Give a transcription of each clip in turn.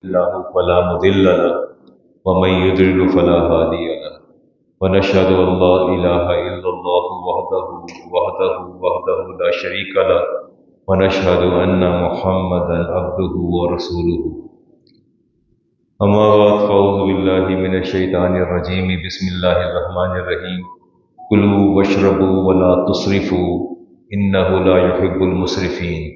الله فلا مضل له ومن يضلل فلا هادي له ونشهد أن لا إله إلا الله وحده لا شريك له ونشهد أن محمدا عبده ورسوله أما بعد فأعوذ بالله من الشيطان الرجيم بسم الله الرحمن الرحيم كلوا واشربوا ولا تسرفوا إنه لا يحب المسرفين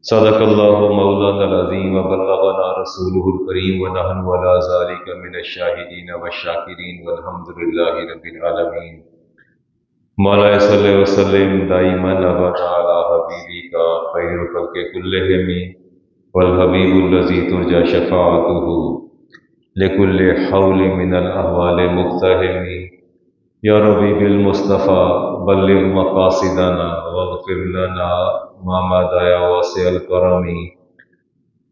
صدق اللہ مولانا العظیم وبلغنا رسولہ الکریم ونحن ولا ذلك من الشاہدین والشاکرین والحمد للہ رب العالمین مولا صلی وسلم دائما ابدا علی حبیبک خیر الخلق کلہم والحبیب الذی ترجى شفاعته لكل حول من الاحوال مقتحم یا ربی بالمصطفیٰ بلغ مقاصدنا واغفر لنا ما مضى يا واسع الكرم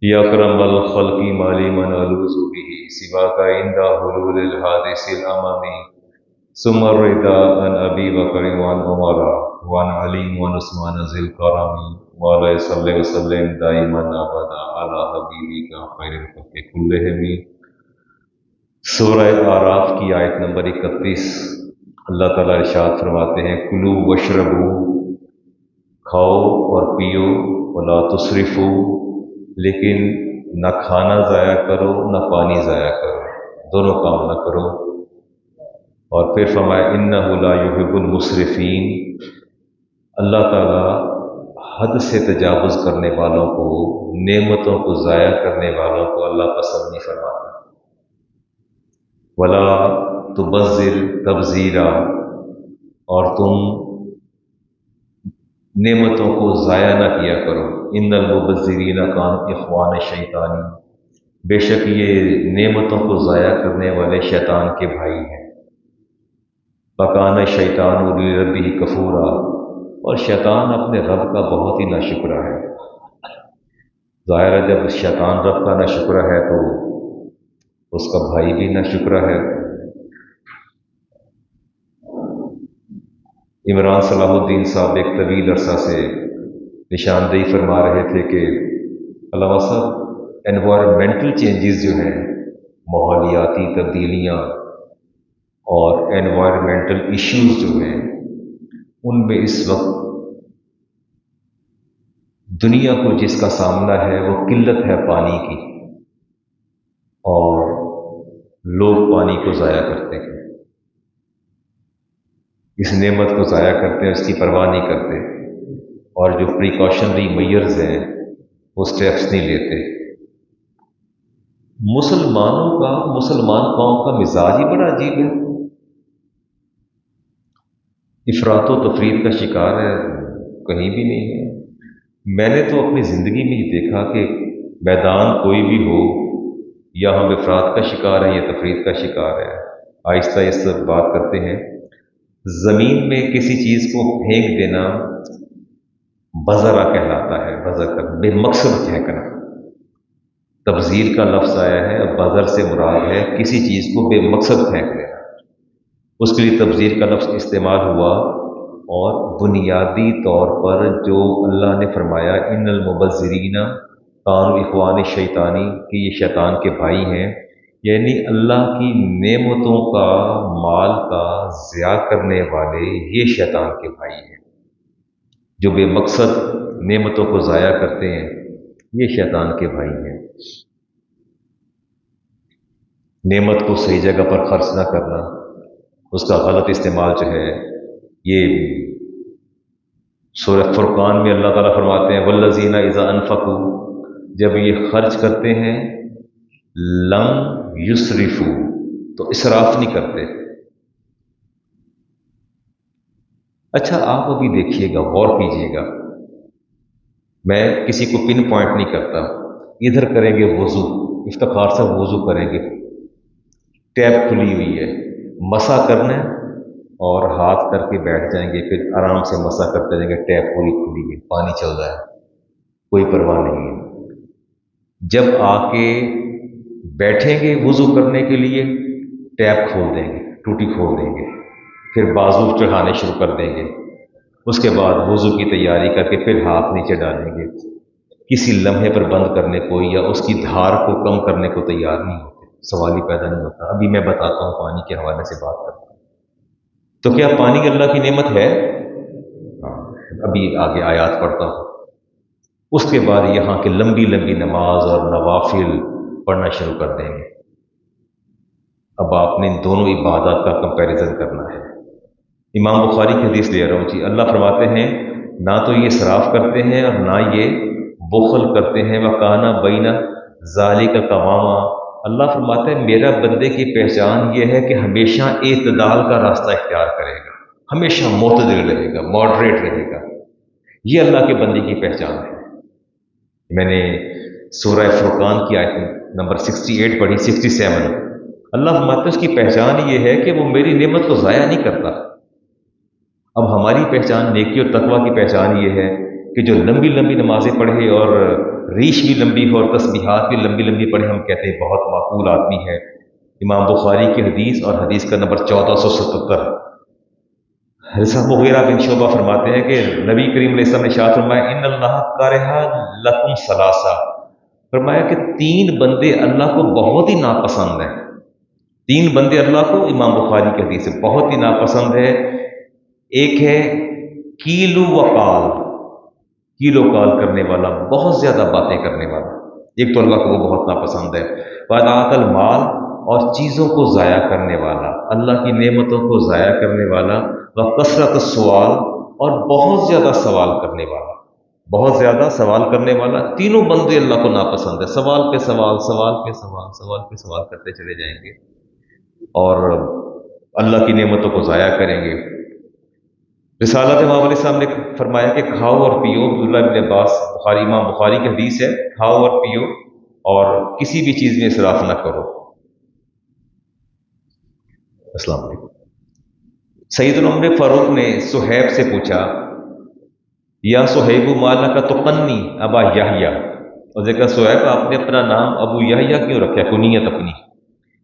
يا اكرم الخلق ما لي من الوذ به سواك عند حلول الحادث الامم ثم الرضا عن ابي بكر وعن عمر وعن علي وعن عثمان ذي الكرم وعلى صلى وسلم دائما ابدا على حبيبك خير الخلق كلهم سورہ اعراف کی آیت نمبر 31 اللہ تعالیٰ ارشاد فرماتے ہیں کلو وشربو کھاؤ اور پیو ولا تصرفو لیکن نہ کھانا ضائع کرو نہ پانی ضائع کرو، دونوں کام نہ کرو۔ اور پھر فرمایا انہ لا یحب المسرفین، اللہ تعالیٰ حد سے تجاوز کرنے والوں کو، نعمتوں کو ضائع کرنے والوں کو اللہ پسند نہیں فرماتا۔ ولا تبذر تبذیرا، اور تم نعمتوں کو ضائع نہ کیا کرو۔ ان المبذرین کانوا اخوان الشیطان، بے شک یہ نعمتوں کو ضائع کرنے والے شیطان کے بھائی ہیں۔ وکان الشیطان لربہ کفورا، اور شیطان اپنے رب کا بہت ہی ناشکرا ہے۔ ظاہر ہے جب شیطان رب کا ناشکرا ہے تو اس کا بھائی بھی ناشکرا ہے۔ عمران صلاح الدین صاحب ایک طویل عرصہ سے نشاندہی فرما رہے تھے کہ علامہ صاحب انوائرمنٹل چینجز جو ہیں، ماحولیاتی تبدیلیاں اور انوائرمنٹل ایشوز جو ہیں، ان میں اس وقت دنیا کو جس کا سامنا ہے وہ قلت ہے پانی کی، اور لوگ پانی کو ضائع کرتے ہیں، اس نعمت کو ضائع کرتے ہیں، اس کی پرواہ نہیں کرتے، اور جو پریکاشنری میئرز ہیں وہ سٹیپس نہیں لیتے۔ مسلمان قوم کا مزاج ہی بڑا عجیب ہے، افراط و تفریط کا شکار ہے، کہیں بھی نہیں ہے۔ میں نے تو اپنی زندگی میں یہ دیکھا کہ میدان کوئی بھی ہو، یا ہم افراط کا شکار ہیں یا تفریط کا شکار ہے۔ آہستہ آہستہ بات کرتے ہیں۔ زمین میں کسی چیز کو پھینک دینا بذرا کہلاتا ہے، بذر کا بے مقصد پھینکنا۔ تبذیر کا لفظ آیا ہے، اب بذر سے مراد ہے کسی چیز کو بے مقصد پھینک دینا، اس کے لیے تبذیر کا لفظ استعمال ہوا۔ اور بنیادی طور پر جو اللہ نے فرمایا ان المبذرین کانوا اخوان الشیطانی، کہ یہ شیطان کے بھائی ہیں، یعنی اللہ کی نعمتوں کا، مال کا ضیاع کرنے والے یہ شیطان کے بھائی ہیں۔ جو بے مقصد نعمتوں کو ضائع کرتے ہیں یہ شیطان کے بھائی ہیں۔ نعمت کو صحیح جگہ پر خرچ نہ کرنا، اس کا غلط استعمال جو ہے، یہ سورہ فرقان میں اللہ تعالیٰ فرماتے ہیں والذین اذا انفقوا، جب یہ خرچ کرتے ہیں لم یسرفوا، تو اسراف نہیں کرتے۔ اچھا آپ ابھی دیکھیے گا، غور کیجیے گا، میں کسی کو پن پوائنٹ نہیں کرتا، ادھر کریں گے وضو، افتخار سے وضو کریں گے، ٹیپ کھلی ہوئی ہے، مسا کرنا ہے اور ہاتھ کر کے بیٹھ جائیں گے، پھر آرام سے مسا کرتے جائیں گے، ٹیپ پوری کھلی ہے، پانی چل رہا ہے، کوئی پرواہ نہیں ہے۔ جب آ کے بیٹھیں گے وضو کرنے کے لیے، ٹیپ کھول دیں گے، ٹوٹی کھول دیں گے، پھر بازو چڑھانے شروع کر دیں گے، اس کے بعد وضو کی تیاری کر کے پھر ہاتھ نیچے ڈالیں گے، کسی لمحے پر بند کرنے کو یا اس کی دھار کو کم کرنے کو تیار نہیں ہوتے، سوال ہی پیدا نہیں ہوتا۔ ابھی میں بتاتا ہوں، پانی کے حوالے سے بات کرتا ہوں۔ تو کیا پانی اللہ کی نعمت ہے؟ ہاں، ابھی آگے آیات پڑھتا ہوں۔ اس کے بعد یہاں کے لمبی لمبی نماز اور نوافل پڑھنا شروع کر دیں گے۔ اب آپ نے ان دونوں عبادات کا کمپیریزن کرنا ہے۔ امام بخاری کی حدیث لے رہا ہوں جی، اللہ فرماتے ہیں نہ تو یہ اسراف کرتے ہیں اور نہ یہ بخل کرتے ہیں، وَكَانَ بَيْنَ ذَلِكَ قَوَامًا۔ اللہ فرماتے ہیں میرا بندے کی پہچان یہ ہے کہ ہمیشہ اعتدال کا راستہ اختیار کرے گا، ہمیشہ معتدل رہے گا، ماڈریٹ رہے گا۔ یہ اللہ کے بندے کی پہچان ہے۔ میں نے سورہ فرقان کی آیت نمبر 68 پڑھی، 67۔ اللہ فرماتے ہیں اس کی پہچان یہ ہے کہ وہ میری نعمت کو ضائع نہیں کرتا۔ اب ہماری پہچان نیکی اور تقویٰ کی پہچان یہ ہے کہ جو لمبی لمبی نمازیں پڑھے اور ریش بھی لمبی ہو اور تسبیحات بھی لمبی لمبی پڑھے، ہم کہتے ہیں بہت معقول آدمی ہے۔ امام بخاری کی حدیث اور حدیث کا نمبر 1477۔ حضرت مغیرہ بن شعبہ فرماتے ہیں کہ نبی کریم علیہ السلام نے ارشاد فرمایا ان اللہ کرہ لکم ثلاثہ، فرمایا کہ تین بندے اللہ کو بہت ہی ناپسند ہیں۔ تین بندے اللہ کو، امام بخاری کی حدیث سے، بہت ہی ناپسند ہے۔ ایک ہے کیلو وقال، کیلو کال کرنے والا، بہت زیادہ باتیں کرنے والا، ایک تو اللہ کو وہ بہت ناپسند ہے۔ وَإِضَاعَةَ المال، اور چیزوں کو ضائع کرنے والا، اللہ کی نعمتوں کو ضائع کرنے والا۔ وَكَثْرَةُ السُّؤَالِ، اور بہت زیادہ سوال کرنے والا، بہت زیادہ سوال کرنے والا۔ تینوں بندے اللہ کو ناپسند ہے، سوال پہ سوال، سوال پہ سوال، سوال پہ سوال کرتے چلے جائیں گے اور اللہ کی نعمتوں کو ضائع کریں گے۔ رسالت امام علیہ السلام نے فرمایا کہ کھاؤ اور پیو، عبداللہ بن عباس، بخاری امام بخاری کی حدیث ہے، کھاؤ اور پیو اور کسی بھی چیز میں اسراف نہ کرو۔ السلام علیکم۔ سیدنا عمر فاروق نے صہیب سے پوچھا یا صہیب ما لک تقنی ابا یحییٰ، اور ذکر صہیب آپ نے اپنا نام ابو یحییٰ کیوں رکھا، کنیت اپنی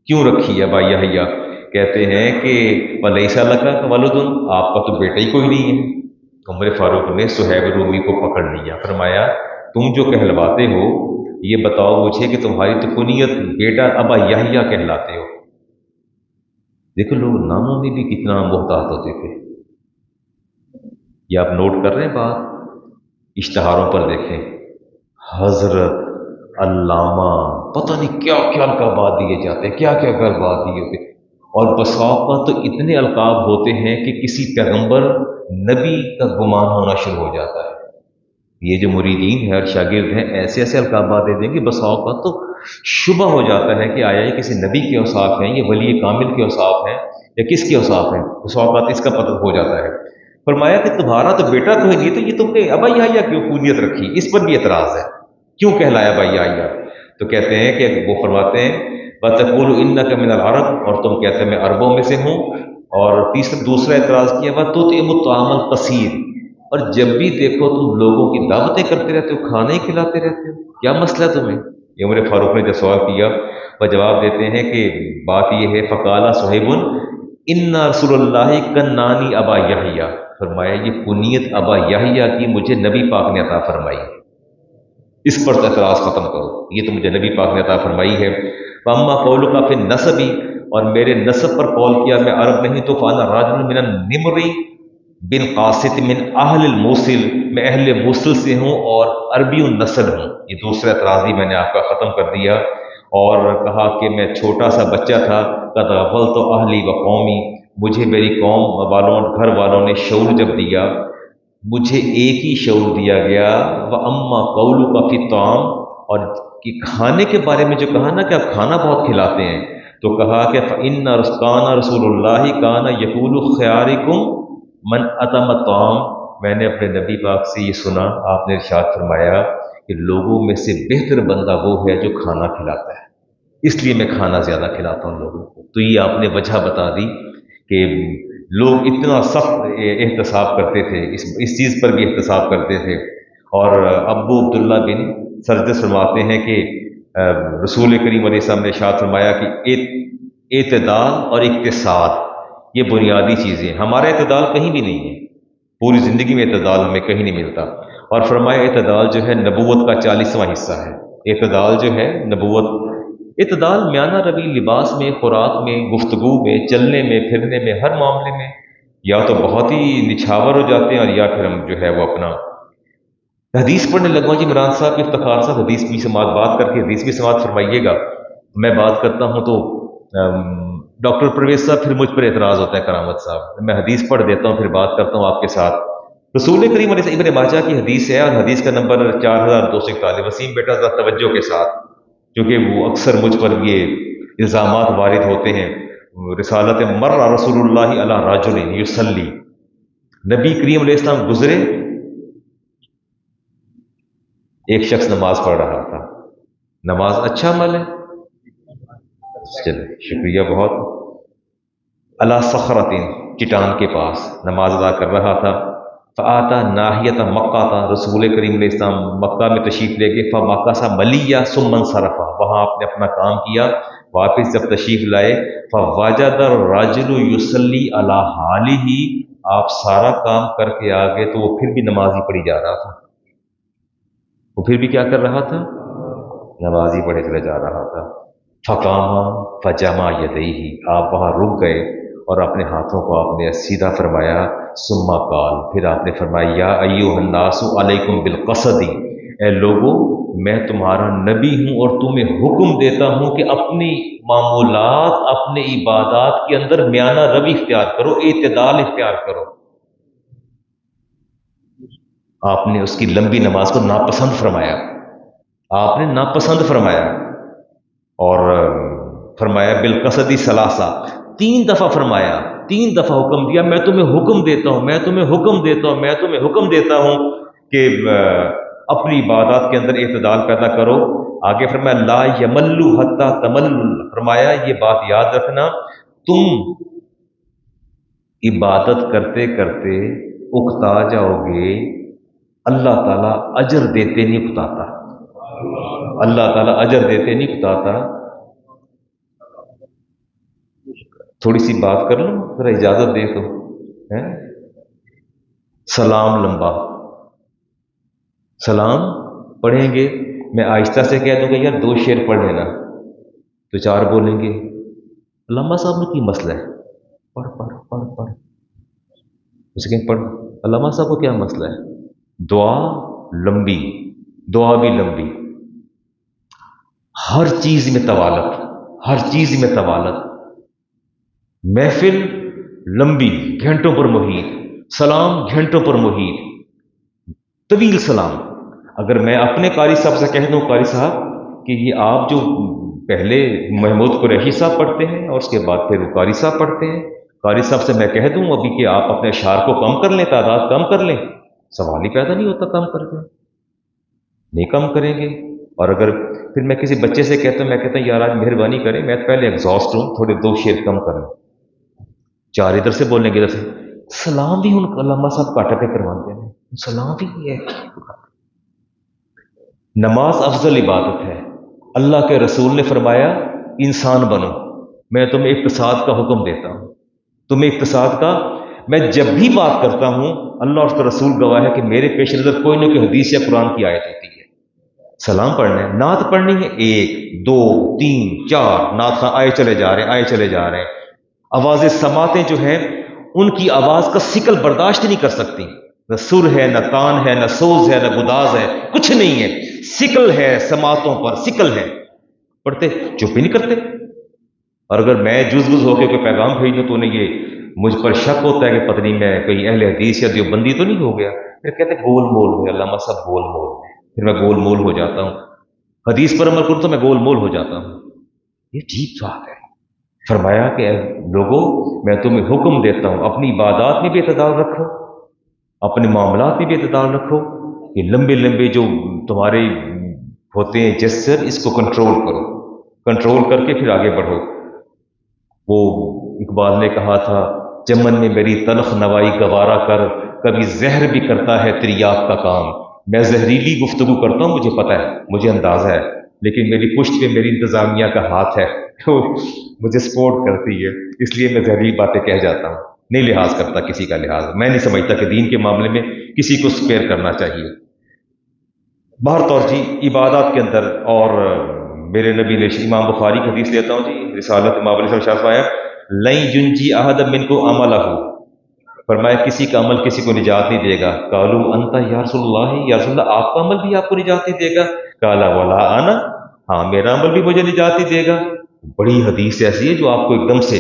کیوں رکھی ابا یحییٰ؟ کہتے ہیں کہ وَلَيْسَ لَكَ وَلَدٌ، آپ کا تو بیٹا ہی کوئی نہیں ہے۔ عمر فاروق نے صہیب رومی کو پکڑ لیا، فرمایا تم جو کہلواتے ہو یہ بتاؤ مجھے کہ تمہاری تو کنیت بیٹا ابا یحییٰ کہلاتے ہو۔ دیکھو لوگ ناموں میں بھی کتنا محتاط ہوتے تھے۔ یہ آپ نوٹ کر رہے ہیں بات؟ اشتہاروں پر دیکھیں، حضرت، علامہ، پتہ نہیں کیا کیا القابات دیے جاتے ہیں، کیا کیا القابات دیے ہوتے ہیں۔ اور بس اوقات تو اتنے القاب ہوتے ہیں کہ کسی پیغمبر نبی کا گمان ہونا شروع ہو جاتا ہے۔ یہ جو مریدین ہیں اور شاگرد ہیں، ایسے ایسے القابات دے دیں گے بس اوقات تو شبہ ہو جاتا ہے کہ آیا یہ کسی نبی کے اوصاف ہیں، یہ ولی کامل کے اوصاف ہیں یا کس کے اوصاف ہیں، بس اوقات اس کا پتہ ہو جاتا ہے۔ فرمایا کہ تمہارا تو بیٹا کوئی نہیں، تو یہ تم نے ابا یحییٰ کیوں کنیت رکھی؟ اس پر بھی اعتراض ہے، کیوں کہلایا ابا یحییٰ؟ تو کہتے ہیں کہ وہ فرماتے ہیں وَتَقُولُ إِنَّكَ مِنَ الْعَرَبِ، اور تم کہتے ہیں میں عربوں میں سے ہوں۔ اور دوسرا اعتراض کیا وَتُطْعِمُ الطَّعَامَ الْقَصِيرَ، اور جب بھی دیکھو تم لوگوں کی دعوتیں کرتے رہتے ہو، کھانے ہی کھلاتے رہتے ہو، کیا مسئلہ ہے تمہیں؟ یہ عمر فاروق نے جب سوال کیا وہ جواب دیتے ہیں کہ بات یہ ہے فقال صہیب ان رسول اللہ کنانی ابا یحییٰ، فرمایا یہ کنیت ابا یحییٰ کی مجھے نبی پاک نے عطا فرمائی، اس پر اعتراض ختم کرو، یہ تو مجھے نبی پاک نے عطا فرمائی ہے۔ فاما قولک فی النسب، اور میرے نسب پر قول کیا میں عرب نہیں تو فانا راجل من النمر بن قاسط من اہل الموصل، میں اہل موصل سے ہوں اور عربی النسل ہوں۔ یہ دوسرا اعتراض بھی میں نے آپ کا ختم کر دیا، اور کہا کہ میں چھوٹا سا بچہ تھا، قد غفلت اہلی و قومی، مجھے میری قوم والوں، گھر والوں نے شعور جب دیا، مجھے ایک ہی شعور دیا گیا، وَأَمَّا قَوْلُكَ فِي الطَّعَامِ، اور کہ کھانے کے بارے میں جو کہا نا کہ آپ کھانا بہت کھلاتے ہیں، تو کہا کہ فَإِنَّ كَانَ رسول اللہ كَانَ يَقُولُ خِيَارِكُمْ مَنْ أَطْعَمَ الطَّعَامَ، میں نے اپنے نبی پاک سے یہ سنا، آپ نے ارشاد فرمایا کہ لوگوں میں سے بہتر بندہ وہ ہے جو کھانا کھلاتا ہے، اس لیے میں کھانا زیادہ کھلاتا ہوں لوگوں کو۔ تو یہ آپ نے وجہ بتا دی کہ لوگ اتنا سخت احتساب کرتے تھے، اس چیز پر بھی احتساب کرتے تھے۔ اور ابو عبداللہ بن سرجس فرماتے ہیں کہ رسول کریم علیہ السلام نے ارشاد فرمایا کہ اعتدال اور اقتصاد یہ بنیادی چیزیں، ہمارا اعتدال کہیں بھی نہیں ہے، پوری زندگی میں اعتدال ہمیں کہیں نہیں ملتا۔ اور فرمایا اعتدال جو ہے نبوت کا 40واں حصہ ہے. اعتدال جو ہے نبوت، اعتدال میانہ روی، لباس میں، خوراک میں، گفتگو میں، چلنے میں، پھرنے میں، ہر معاملے میں یا تو بہت ہی نچھاور ہو جاتے ہیں اور یا پھر ہم جو ہے وہ اپنا حدیث پڑھنے لگا. جی عمران صاحب افتخار صاحب حدیث بھی سماعت بات کر کے حدیث بھی سماعت فرمائیے گا. میں بات کرتا ہوں تو ڈاکٹر پرویز صاحب پھر مجھ پر اعتراض ہوتا ہے، کرامت صاحب میں حدیث پڑھ دیتا ہوں پھر بات کرتا ہوں آپ کے ساتھ. رسول کریم علیہ السلام ابن ماجہ کی حدیث ہے اور حدیث کا نمبر 4241. وسیم بیٹا ذرا توجہ کے ساتھ، کیونکہ وہ اکثر مجھ پر یہ الزامات وارد ہوتے ہیں. رسالت مر رسول اللہ علی رجل یصلی، نبی کریم علیہ السلام گزرے، ایک شخص نماز پڑھ رہا تھا. نماز اچھا عمل ہے، چلے شکریہ بہت. علی صخرۃ، چٹان کے پاس نماز ادا کر رہا تھا. فآتا ناحیت مکہ تھا، رسول کریم علیہ السلام مکہ میں تشریف لے گئے. فمکث ملیہ ثم انصرف، وہاں آپ نے اپنا کام کیا. واپس جب تشریف لائے فوجد الرجل یصلی علی حالہ، آپ سارا کام کر کے آ گئے تو وہ پھر بھی نماز ہی پڑھی جا رہا تھا. وہ پھر بھی کیا کر رہا تھا؟ نماز ہی پڑھے چلے جا رہا تھا. فقام فجمع یدیہ، آپ وہاں رک گئے اور اپنے ہاتھوں کو آپ نے سیدھا فرمایا. ثم قال، پھر آپ نے فرمایا یا ایھا الناس علیکم بالقصد، اے لوگو میں تمہارا نبی ہوں اور تمہیں حکم دیتا ہوں کہ اپنی معمولات، اپنے عبادات کے اندر میانہ روی اختیار کرو، اعتدال اختیار کرو. آپ نے اس کی لمبی نماز کو ناپسند فرمایا، آپ نے ناپسند فرمایا اور فرمایا بالقصدی ثلاثہ، 3 دفعہ فرمایا، 3 دفعہ حکم دیا. میں تمہیں حکم دیتا ہوں، میں تمہیں حکم دیتا ہوں، میں تمہیں حکم دیتا ہوں کہ اپنی عبادات کے اندر اعتدال پیدا کرو. آگے فرمایا لا یملو حتی تملل، فرمایا یہ بات یاد رکھنا تم عبادت کرتے کرتے اکتا جاؤ گے، اللہ تعالیٰ اجر دیتے نہیں اکتاتا، اللہ تعالیٰ اجر دیتے نہیں اکتاتا. تھوڑی سی بات کر لوں ذرا اجازت دے تو. سلام لمبا، سلام پڑھیں گے، میں آہستہ سے کہہ دوں گا یار 2 شعر پڑھ لینا تو 4 بولیں گے علامہ صاحب میں کی مسئلہ ہے، پڑھ پڑھ پڑھ پڑھ، اسے کہیں پڑھ. علامہ صاحب کو کیا مسئلہ ہے؟ دعا لمبی، دعا بھی لمبی، ہر چیز میں طوالت، ہر چیز میں طوالت، محفل لمبی گھنٹوں پر محیط، سلام گھنٹوں پر محیط، طویل سلام. اگر میں اپنے قاری صاحب سے کہہ دوں قاری صاحب کہ یہ آپ جو پہلے محمود قریشی صاحب پڑھتے ہیں اور اس کے بعد پھر قاری صاحب پڑھتے ہیں، قاری صاحب سے میں کہہ دوں ابھی کہ آپ اپنے اشعار کو کم کر لیں، تعداد کم کر لیں، سوال ہی پیدا نہیں ہوتا کم کر دیں، نہیں کم کریں گے. اور اگر پھر میں کسی بچے سے کہتا ہوں، میں کہتا ہوں یار آج مہربانی کریں میں پہلے ایگزاسٹ ہوں، تھوڑے 2 شعر کم کریں، 4 ادھر سے بولنے کے ادھر سے. سلام بھی ان علامہ صاحب کاٹ کے کرواتے ہیں، سلام بھی ہے. نماز افضل عبادت ہے. اللہ کے رسول نے فرمایا انسان بنو، میں تمہیں اقتصاد کا حکم دیتا ہوں، تمہیں اقتصاد کا. میں جب بھی بات کرتا ہوں اللہ اور اس کا رسول گواہ ہے کہ میرے پیش نظر کوئی نہ کوئی حدیث یا قرآن کی آیت ہوتی ہے. سلام پڑھنا ہے، نعت پڑھنی ہے، 1 2 3 4 نعت خواں آئے چلے جا رہے ہیں، آئے چلے جا رہے ہیں. آوازیں سماعتیں جو ہیں ان کی آواز کا سکل برداشت نہیں کر سکتی، نہ سر ہے، نہ تان ہے، نہ سوز ہے، نہ گداز ہے، کچھ نہیں ہے، سکل ہے سماعتوں پر، سکل ہے. پڑھتے چپ ہی نہیں کرتے. اور اگر میں جز ہو کے کوئی پیغام بھیج دوں تو انہیں یہ مجھ پر شک ہوتا ہے کہ پتہ نہیں میں کوئی اہل حدیث یا دیوبندی تو نہیں ہو گیا. پھر کہتے گول مول ہے، علامہ صاحب گول مول ہے، پھر میں گول مول ہو جاتا ہوں. حدیث پر عمل کروں تو میں گول مول ہو جاتا ہوں. یہ عجیب بات ہے. فرمایا کہ اے لوگوں میں تمہیں حکم دیتا ہوں اپنی عبادات میں بھی اعتدال رکھو، اپنے معاملات میں بھی اعتدال رکھو. یہ لمبے لمبے جو تمہارے ہوتے ہیں جسر، اس کو کنٹرول کرو، کنٹرول کر کے پھر آگے بڑھو. وہ اقبال نے کہا تھا چمن میں میری تلخ نوائی گوارا کر، کبھی زہر بھی کرتا ہے تریاق کا کام. میں زہریلی گفتگو کرتا ہوں، مجھے پتہ ہے، مجھے اندازہ ہے، لیکن میری پشت پہ میری انتظامیہ کا ہاتھ ہے، تو مجھے سپورٹ کرتی ہے، اس لیے میں زہریلی باتیں کہہ جاتا ہوں. نہیں لحاظ کرتا کسی کا لحاظ، میں نہیں سمجھتا کہ دین کے معاملے میں کسی کو سپیئر کرنا چاہیے. بہر طور جی عبادات کے اندر، اور میرے نبی نے امام بخاری کی حدیث لیتا ہوں جی، رسالت امام علیہ السلام شاف آیا لن ینجی احد منکم عملہ، فرمایا کسی کا عمل کسی کو نجات نہیں دے گا۔ قالوا انت یا رسول اللہ، یا رسول اللہ آپ کا عمل بھی آپ کو نجات نہیں دے گا؟ قال ولا انا، ہاں میرا عمل بھی مجھے نجات نہیں دے گا۔ بڑی حدیث ایسی ہے جو آپ کو ایک دم سے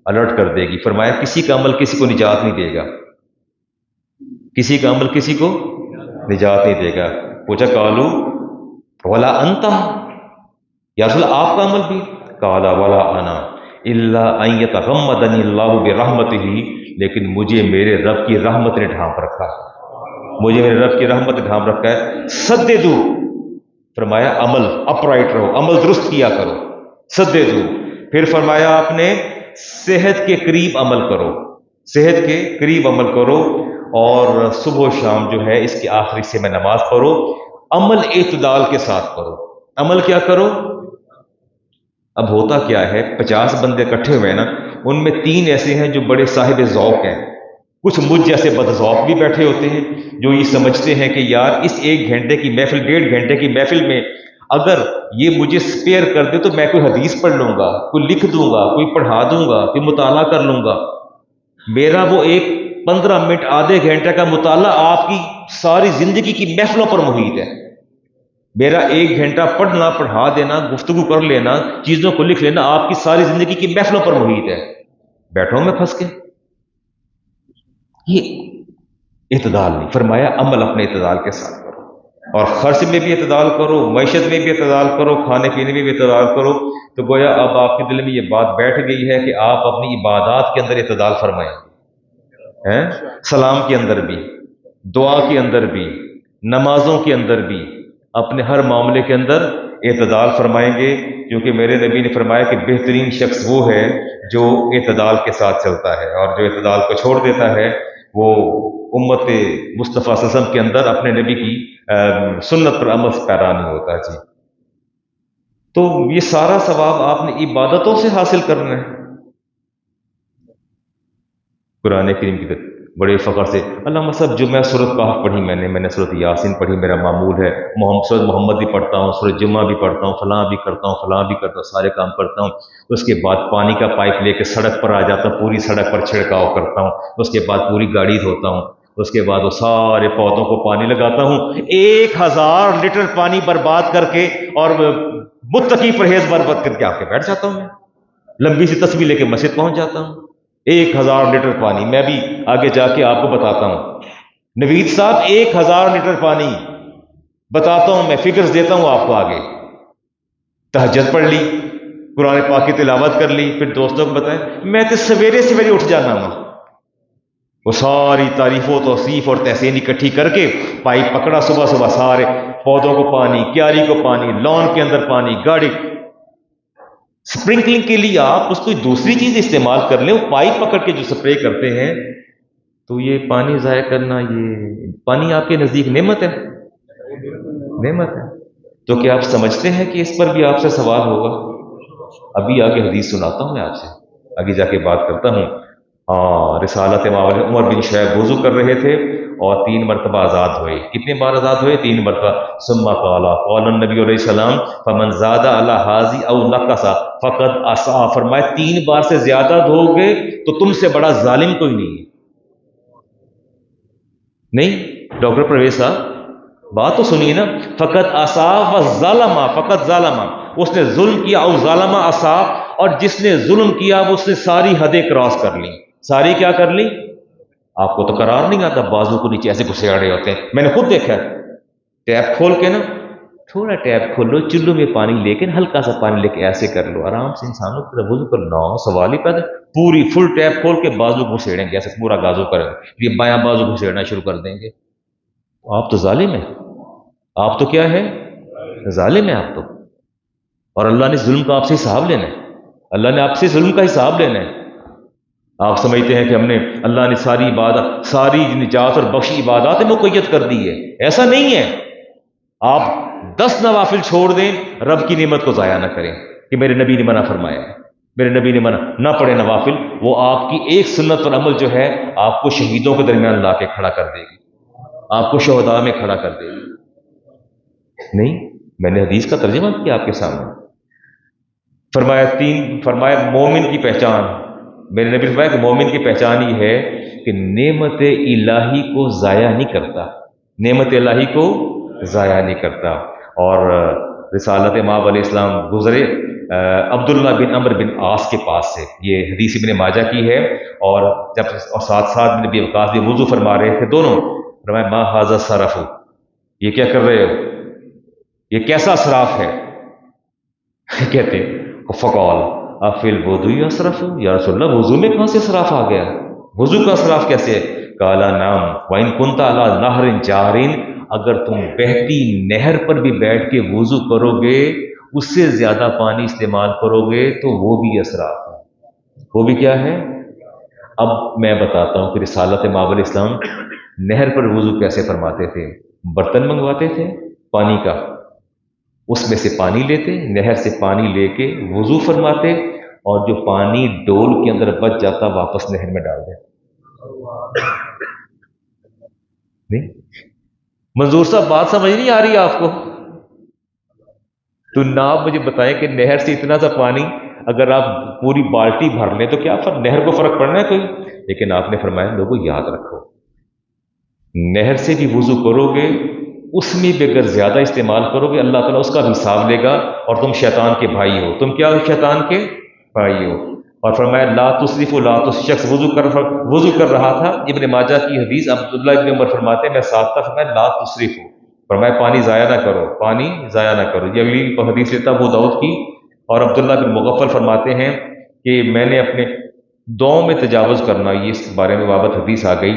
الرٹ کر دے گی۔ فرمایا کسی کا عمل کسی کو نجات نہیں دے گا، کسی کا عمل کسی کو نجات نہیں دے گا۔ پوچھا قالوا ولا انت، یا رسول اللہ آپ کا عمل بھی؟ قال ولا انا الا ان يتغمدني الله برحمته، لیکن مجھے میرے رب کی رحمت نے ڈھانپ رکھا ہے، مجھے میرے رب کی رحمت نے ڈھانپ رکھا ہے۔ سددو، فرمایا عمل اپرائٹ رہو، عمل درست کیا کرو، سددو۔ پھر فرمایا آپ نے صحت کے قریب عمل کرو، صحت کے قریب عمل کرو، اور صبح و شام جو ہے اس کے آخری سے میں نماز پڑھو، عمل اعتدال کے ساتھ کرو۔ عمل کیا کرو؟ اب ہوتا کیا ہے، 50 بندے اکٹھے ہوئے نا، ان میں 3 ایسے ہیں جو بڑے صاحب ذوق ہیں، کچھ مجھ جیسے بد ذوق بھی بیٹھے ہوتے ہیں جو یہ سمجھتے ہیں کہ یار اس 1 گھنٹے کی محفل، 1.5 گھنٹے کی محفل میں اگر یہ مجھے سپیئر کر دے تو میں کوئی حدیث پڑھ لوں گا، کوئی لکھ دوں گا، کوئی پڑھا دوں گا، کوئی مطالعہ کر لوں گا۔ میرا وہ 15 منٹ آدھے گھنٹے کا مطالعہ آپ کی ساری زندگی کی محفلوں پر محیط ہے۔ میرا 1 گھنٹہ پڑھنا، پڑھا دینا، گفتگو کر لینا، چیزوں کو لکھ لینا آپ کی ساری زندگی کی محفلوں پر محیط ہے۔ بیٹھو میں پھنس کے، یہ اعتدال نہیں۔ فرمایا عمل اپنے اعتدال کے ساتھ کرو، اور خرچ میں بھی اعتدال کرو، معیشت میں بھی اعتدال کرو، کھانے پینے میں بھی اعتدال کرو۔ تو گویا اب آپ کے دل میں یہ بات بیٹھ گئی ہے کہ آپ اپنی عبادات کے اندر اعتدال فرمائیں، سلام کے اندر بھی، دعا کے اندر بھی، نمازوں کے اندر بھی، اپنے ہر معاملے کے اندر اعتدال فرمائیں گے، کیونکہ میرے نبی نے فرمایا کہ بہترین شخص وہ ہے جو اعتدال کے ساتھ چلتا ہے، اور جو اعتدال کو چھوڑ دیتا ہے وہ امت مصطفیٰ صلی اللہ علیہ وسلم کے اندر اپنے نبی کی سنت پر عمل پیرا نہیں ہوتا جی۔ تو یہ سارا ثواب آپ نے عبادتوں سے حاصل کرنا ہے۔ قرآن کریم کی بڑے فخر سے علامہ صاحب جو میں سورۃ کہف پڑھی، میں نے سورۃ یاسین پڑھی، میرا معمول ہے، سورۃ محمد بھی پڑھتا ہوں، سورۃ جمعہ بھی پڑھتا ہوں، فلاں بھی کرتا ہوں، فلاں بھی کرتا ہوں، سارے کام کرتا ہوں۔ اس کے بعد پانی کا پائپ لے کے سڑک پر آ جاتا ہوں، پوری سڑک پر چھڑکاؤ کرتا ہوں، اس کے بعد پوری گاڑی دھوتا ہوں، اس کے بعد وہ سارے پودوں کو پانی لگاتا ہوں، 1000 لیٹر پانی برباد کر کے، اور متقی پرہیز برباد کر کے آ کے بیٹھ جاتا ہوں۔ میں لمبی سی تسبیح لے کے مسجد پہنچ جاتا ہوں، 1000 لیٹر پانی۔ میں بھی آگے جا کے آپ کو بتاتا ہوں، نوید صاحب 1000 لیٹر پانی بتاتا ہوں میں، فگرز دیتا ہوں آپ کو آگے۔ تہجد پڑھ لی، قرآن پاک کی تلاوت کر لی، پھر دوستوں کو بتائیں میں تو سویرے سویرے اٹھ جانا ہوں، وہ ساری تعریف و توصیف اور تحسین اکٹھی کر کے پائپ پکڑا، صبح صبح سارے پودوں کو پانی، کیاری کو پانی، لان کے اندر پانی، گاڑی سپرنکلنگ کے لیے آپ اس کو دوسری چیز استعمال کر لیں، وہ پائپ پکڑ کے جو سپرے کرتے ہیں، تو یہ پانی ضائع کرنا، یہ پانی آپ کے نزدیک نعمت ہے، نعمت ہے۔ تو کیا آپ سمجھتے ہیں کہ اس پر بھی آپ سے سوال ہوگا؟ ابھی آگے حدیث سناتا ہوں میں آپ سے، آگے جا کے بات کرتا ہوں۔ رسالت عمر بن شعیب وضو کر رہے تھے اور 3 مرتبہ آزاد ہوئے۔ کتنے بار آزاد ہوئے؟ 3 مرتبہ۔ ثم قال النبی علیہ السلام فمن زاد علی حاذی او نقص فقد عصا، فرمایا 3 بار سے زیادہ دھو گے تو تم سے بڑا ظالم کوئی نہیں ہے۔ نہیں ڈاکٹر پرویز صاحب بات تو سنیے نا، فقط عصا و ظالم، فقط ظالم، اس نے ظلم کیا، او ظالم عصا، اور جس نے ظلم کیا وہ اس نے ساری حدیں کراس کر لی۔ ساری کیا کر لی؟ آپ کو تو قرار نہیں آتا، بازو کو نیچے ایسے گھسیڑے ہوتے ہیں، میں نے خود دیکھا ہے۔ ٹیپ کھول کے نا، تھوڑا ٹیپ کھول لو، چلو میں پانی لے کے ہلکا سا پانی لے کے ایسے کر لو، آرام سے انسانوں کی طرح وضو کر لو، سوال ہی پیدا۔ پوری فل ٹیپ کھول کے بازو گھسیڑیں گے ایسے، پورا گازو کریں گے، یہ بایاں بازو گھسیڑنا شروع کر دیں گے۔ آپ تو ظالم ہیں، آپ تو کیا ہے؟ ظالم ہیں آپ تو۔ اور اللہ نے ظلم کا آپ سے حساب لینا ہے، اللہ نے آپ سے ظلم کا حساب لینا ہے۔ آپ سمجھتے ہیں کہ ہم نے، اللہ نے ساری عبادت، ساری نجات اور بخشی عبادات مقید کر دی ہے، ایسا نہیں ہے۔ آپ 10 نوافل چھوڑ دیں، رب کی نعمت کو ضائع نہ کریں کہ میرے نبی نے منع فرمایا ہے، میرے نبی نے منع نہ پڑھے نوافل، وہ آپ کی ایک سنت پر عمل جو ہے آپ کو شہیدوں کے درمیان لا کے کھڑا کر دے گی، آپ کو شہداء میں کھڑا کر دے گی۔ نہیں، میں نے حدیث کا ترجمہ کیا آپ کے سامنے. فرمایا مومن کی پہچان، میرے نبی نے فرمایا کہ مومن کی پہچان یہ ہے کہ نعمت الہی کو ضائع نہیں کرتا، نعمت الہی کو ضائع نہیں کرتا. اور رسالت امام علیہ السلام گزرے عبداللہ بن عمر بن عاص کے پاس سے، یہ حدیث ابن ماجہ کی ہے. اور جب اور ساتھ ساتھ ابن ابی وقاص بھی وضو فرما رہے تھے دونوں، فرمایا ما ھذا صرف، یہ کیا کر رہے ہو، یہ کیسا اسراف ہے. کہتے فقال افی الوضو اسرف، یا رسول اللہ وضو میں کہاں سے اسراف آ گیا، وضو کا اسراف کیسے ہے. کالا نام وَإِن كُنْتَ عَلَى نَهْرٍ جَارٍ، اگر تم بہتی نہر پر بھی بیٹھ کے وضو کرو گے، اس سے زیادہ پانی استعمال کرو گے تو وہ بھی اسراف ہے. وہ بھی کیا ہے؟ اب میں بتاتا ہوں کہ رسالت مآب علیہ السلام نہر پر وضو کیسے فرماتے تھے. برتن منگواتے تھے پانی کا، اس میں سے پانی لیتے، نہر سے پانی لے کے وضو فرماتے، اور جو پانی ڈول کے اندر بچ جاتا واپس نہر میں ڈال دیتے. نہیں منظور صاحب بات سمجھ نہیں آ رہی آپ کو؟ تو نہ آپ مجھے بتائیں کہ نہر سے اتنا سا پانی اگر آپ پوری بالٹی بھر لیں تو کیا فرق، نہر کو فرق پڑنا ہے کوئی؟ لیکن آپ نے فرمایا لوگوں یاد رکھو، نہر سے بھی وضو کرو گے، اس میں بھی اگر زیادہ استعمال کرو گے اللہ تعالیٰ اس کا بھی حساب لے گا، اور تم شیطان کے بھائی ہو. تم کیا ہو؟ شیطان کے بھائی ہو. اور فرمایا لا تسرفوا، لا شخص وضو کر رہا تھا، ابن ماجہ کی حدیث، عبداللہ ابن عمر فرماتے ہیں میں ساتھ تھا، فرمایا لا تسرفوا، فرمایا پانی ضائع نہ کرو، پانی ضائع نہ کرو. یہ اگلی حدیث لیتا ابو داؤد کی. اور عبداللہ بن مغفل فرماتے ہیں کہ میں نے اپنے دعاؤں میں تجاوز کرنا، یہ اس بارے میں بابت حدیث آ گئی،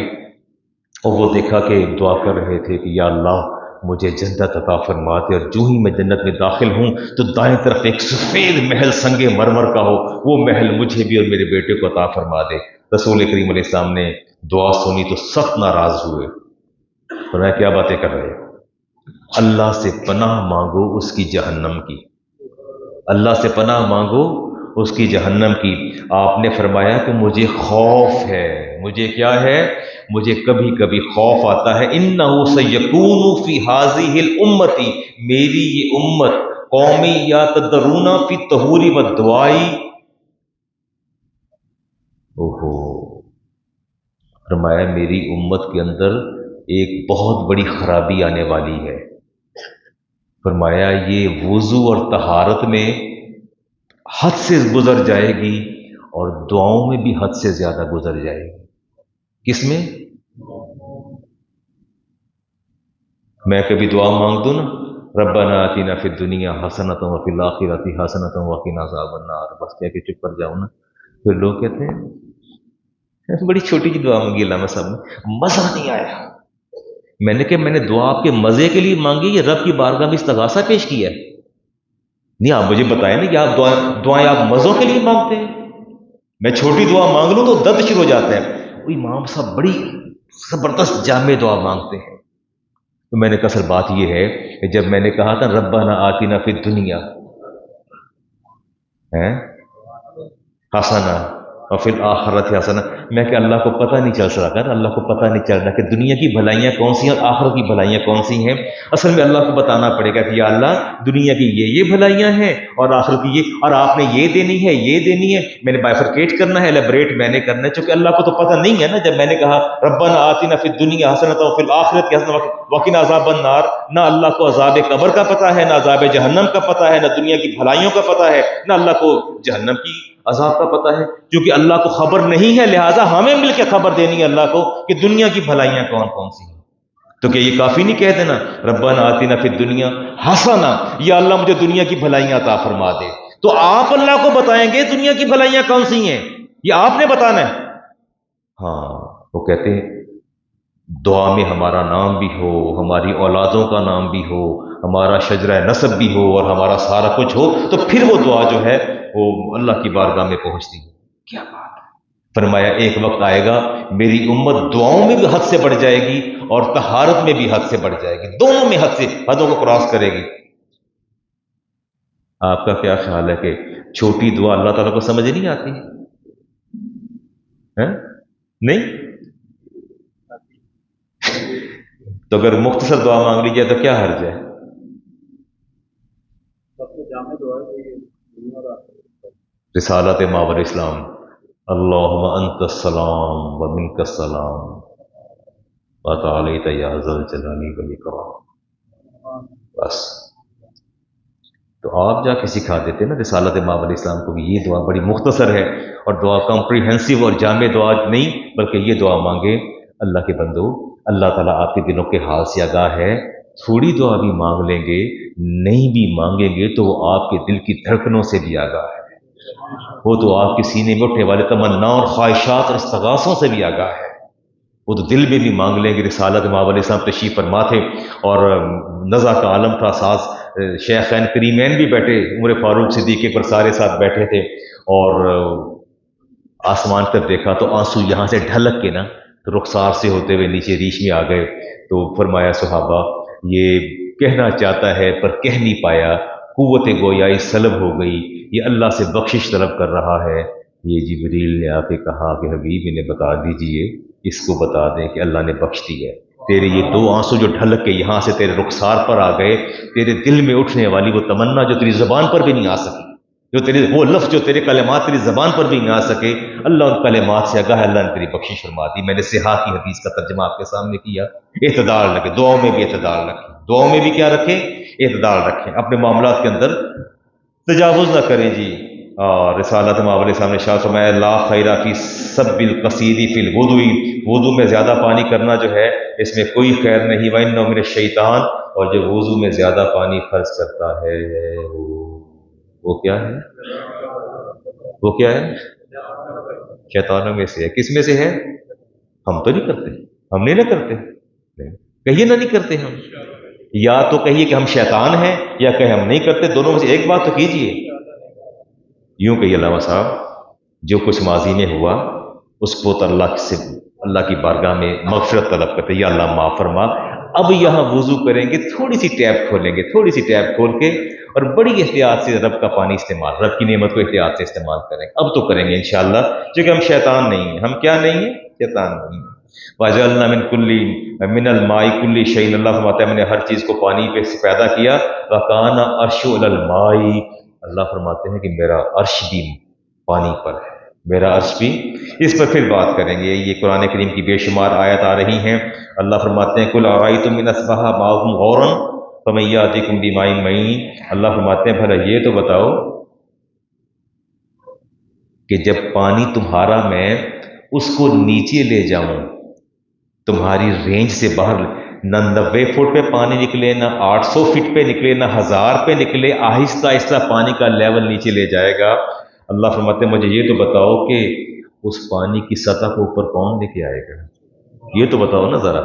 اور وہ دیکھا کہ دعا کر رہے تھے کہ یا اللہ مجھے جنت عطا فرما دے، اور جو ہی میں جنت میں داخل ہوں تو دائیں طرف ایک سفید محل سنگ مرمر کا ہو، وہ محل مجھے بھی اور میرے بیٹے کو عطا فرما دے. رسول کریم علیہ السلام نے دعا سنی تو سخت ناراض ہوئے، فرمایا کیا باتیں کر رہے ہیں، اللہ سے پناہ مانگو اس کی جہنم کی، اللہ سے پناہ مانگو اس کی جہنم کی. آپ نے فرمایا کہ مجھے خوف ہے، مجھے کیا ہے، مجھے کبھی کبھی خوف آتا ہے، انہو سیکون فی ہذہ الامتی، میری یہ امت قومی یا تدرون فی طہوری و دعائی. اوہو، فرمایا میری امت کے اندر ایک بہت بڑی خرابی آنے والی ہے. فرمایا یہ وضو اور طہارت میں حد سے گزر جائے گی، اور دعاؤں میں بھی حد سے زیادہ گزر جائے گی. کس میں؟ میں کبھی دعا مانگ دوں نا، ربنا آتنا فی الدنیا حسنۃ وفی الآخرۃ حسنۃ وقنا عذاب النار، بس کہہ کے چپ کر جاؤں نا، پھر لوگ کہتے ہیں بڑی چھوٹی سی دعا مانگی علامہ صاحب نے، مزہ نہیں آیا. میں نے کہا میں نے دعا آپ کے مزے کے لیے مانگی یا رب کی بارگاہ میں استغاثہ پیش کیا ہے؟ نہیں آپ مجھے بتائیں نا کہ آپ دعائیں آپ مزوں کے لیے مانگتے ہیں. میں چھوٹی دعا مانگ لوں تو درد شروع ہو جاتا ہے. وہ امام صاحب بڑی زبردست جامع دعا مانگتے ہیں. تو میں نے کہا سر بات یہ ہے کہ جب میں نے کہا تھا ربنا آتنا فی الدنیا حسنہ وفی الآخرۃ حسنہ، میں کہ اللہ کو پتہ نہیں چل سکا، اللہ کو پتہ نہیں چل رہا کہ دنیا کی بھلائیاں کون سی ہیں اور آخرت کی بھلائیاں کون سی ہیں. اصل میں اللہ کو بتانا پڑے گا کہ یا اللہ دنیا کی یہ بھلائیاں ہیں اور آخرت کی یہ، اور آپ نے یہ دینی ہے یہ دینی ہے. میں نے بائفرکیٹ کرنا ہے، ایلیبریٹ میں نے کرنا ہے، چونکہ اللہ کو تو پتہ نہیں ہے نا. جب میں نے کہا ربنا آتنا فی الدنیا حسنۃ وفی الآخرۃ حسنۃ وقنا عذاب النار، نہ اللہ کو عذاب قبر کا پتہ ہے، نہ عذاب جہنم کا پتہ ہے، نہ دنیا کی بھلائیوں کا پتہ ہے، نہ اللہ کو جہنم کی عذاب کا پتہ ہے. کیونکہ اللہ کو خبر نہیں ہے، لہٰذا ہمیں مل کے خبر دینی ہے اللہ کو کہ دنیا کی بھلائیاں کون کون سی ہیں. تو کیا یہ کافی نہیں کہہ دینا ربنا آتنا فی الدنیا حسنہ، یا اللہ مجھے دنیا کی بھلائیاں عطا فرما دے؟ تو آپ اللہ کو بتائیں گے دنیا کی بھلائیاں کون سی ہیں، یہ آپ نے بتانا ہے. ہاں وہ کہتے ہیں دعا میں ہمارا نام بھی ہو، ہماری اولادوں کا نام بھی ہو، ہمارا شجرہ نسب بھی ہو، اور ہمارا سارا کچھ ہو، تو پھر وہ دعا جو ہے وہ اللہ کی بارگاہ میں پہنچتی ہے. کیا بات ہے. فرمایا ایک وقت آئے گا میری امت دعاؤں میں بھی حد سے بڑھ جائے گی اور طہارت میں بھی حد سے بڑھ جائے گی، دونوں میں حدوں کو کراس کرے گی. آپ کا کیا خیال ہے کہ چھوٹی دعا اللہ تعالیٰ کو سمجھ نہیں آتی ہے؟ نہیں تو اگر مختصر دعا مانگ لی جائے تو کیا حرج ہے؟ رسالت ماور اسلام، اللہم انت السلام و منک السلام وتعالیت یا ذا الجلال والاکرام. بس تو آپ جا کے سکھا دیتے نا رسالت ماور اسلام کو بھی. یہ دعا بڑی مختصر ہے اور دعا کمپریہنسو اور جامع دعا نہیں، بلکہ یہ دعا مانگے اللہ کے بندو، اللہ تعالیٰ آپ کے دلوں کے حال سے آگاہ ہے. تھوڑی دعا بھی مانگ لیں گے، نہیں بھی مانگیں گے تو وہ آپ کے دل کی دھڑکنوں سے بھی آگاہ ہے. وہ تو آپ کے سینے میں اٹھنے والے تمنا اور خواہشات اور استغاثوں سے بھی آگاہ ہے. وہ تو دل میں بھی مانگ لیں گے. رسالت ماور اسلام تشریف فرما تھے اور نزا کا عالم تھا. ساز شیخین کریمین بھی بیٹھے، عمر فاروق صدیق پر سارے ساتھ بیٹھے تھے، اور آسمان پر دیکھا تو آنسو یہاں سے ڈھلک کے نا تو رخسار سے ہوتے ہوئے نیچے ریش میں آ گئے. تو فرمایا صحابہ یہ کہنا چاہتا ہے پر کہہ نہیں پایا، قوت گویائی سلب ہو گئی، یہ اللہ سے بخشش طلب کر رہا ہے. یہ جبریل نے آ کے کہا کہ حبیب انہیں بتا دیجئے، اس کو بتا دیں کہ اللہ نے بخش دی ہے. تیرے یہ دو آنسو جو ڈھلک کے یہاں سے تیرے رخسار پر آ گئے، تیرے دل میں اٹھنے والی وہ تمنا جو تیری زبان پر بھی نہیں آ سکی، جو تیرے وہ لفظ جو تیرے کلمات تیری زبان پر بھی نہ آ سکے، اللہ ان کلمات سے آگاہ ہے. اللہ نے تیری بخشش فرما دی. میں نے صحاح کی حدیث کا ترجمہ آپ کے سامنے کیا. اعتدال رکھے دعاؤں میں بھی، اعتدال رکھیں دعاؤں میں بھی. کیا رکھیں؟ اعتدال رکھیں. اپنے معاملات کے اندر تجاوز نہ کریں جی. رسالت ماور علیہ السلام نے شاہ فرمایا لا خیر فی سب القصیدی فی الوضوء، وضو میں زیادہ پانی کرنا جو ہے اس میں کوئی خیر نہیں. وَإِنَّهُ مِنَ الشیطان، اور جو وضو میں زیادہ پانی خرچ کرتا ہے وہ کیا ہے؟ وہ کیا ہے؟ شیطانوں میں سے ہے. کس میں سے ہے؟ ہم تو نہیں کرتے، ہم نہیں نہ کرتے، نہیں کہیے نہ نہیں کرتے ہم. یا تو کہیے کہ ہم شیطان ہیں، یا کہ ہم نہیں کرتے. دونوں میں سے ایک بات تو کیجئے. یوں کہیے علامہ صاحب جو کچھ ماضی میں ہوا اس کو تو اللہ سے، اللہ کی بارگاہ میں مغفرت طلب کرتے، یا اللہ معاف فرما. اب یہاں وضو کریں گے، تھوڑی سی ٹیپ کھولیں گے، تھوڑی سی ٹیپ کھول کے، اور بڑی احتیاط سے رب کا پانی استعمال، رب کی نعمت کو احتیاط سے استعمال کریں. اب تو کریں گے انشاءاللہ، کیونکہ ہم شیطان نہیں ہیں. ہم کیا نہیں ہیں؟ شیطان نہیں ہیں. وَجَعَلْنَا مِنَ الْمَاءِ كُلِّ شَيْءٍ، اللہ فرماتا ہے میں نے ہر چیز کو پانی پہ سے پیدا کیا. وَكَانَ عَرْشُ عَلَى الْمَاءِ، اللہ فرماتے ہیں کہ میرا عرش بھی پانی پر ہے، میرا عرش بھی. اس پر پھر بات کریں گے. یہ قرآن کریم کی بے شمار آیت آ رہی ہیں. اللہ فرماتے ہیں قُلْ أَرَأَيْتُمْ إِنْ أَصْبَحَ مَاؤُكُمْ غَوْرًا فَمَن يَأْتِيكُم بِمَاءٍ مَّعِينٍ. اللہ فرماتے ہیں بھلا یہ تو بتاؤ کہ جب پانی تمہارا میں اس کو نیچے لے جاؤں، تمہاری رینج سے باہر، نہ 90 فٹ پہ پانی نکلے، نہ 800 فٹ پہ نکلے، نہ 1000 پہ نکلے، آہستہ آہستہ پانی کا لیول نیچے لے جائے گا. اللہ فرماتے ہیں مجھے یہ تو بتاؤ کہ اس پانی کی سطح کو اوپر کون لے کے آئے گا؟ یہ تو بتاؤ نا ذرا.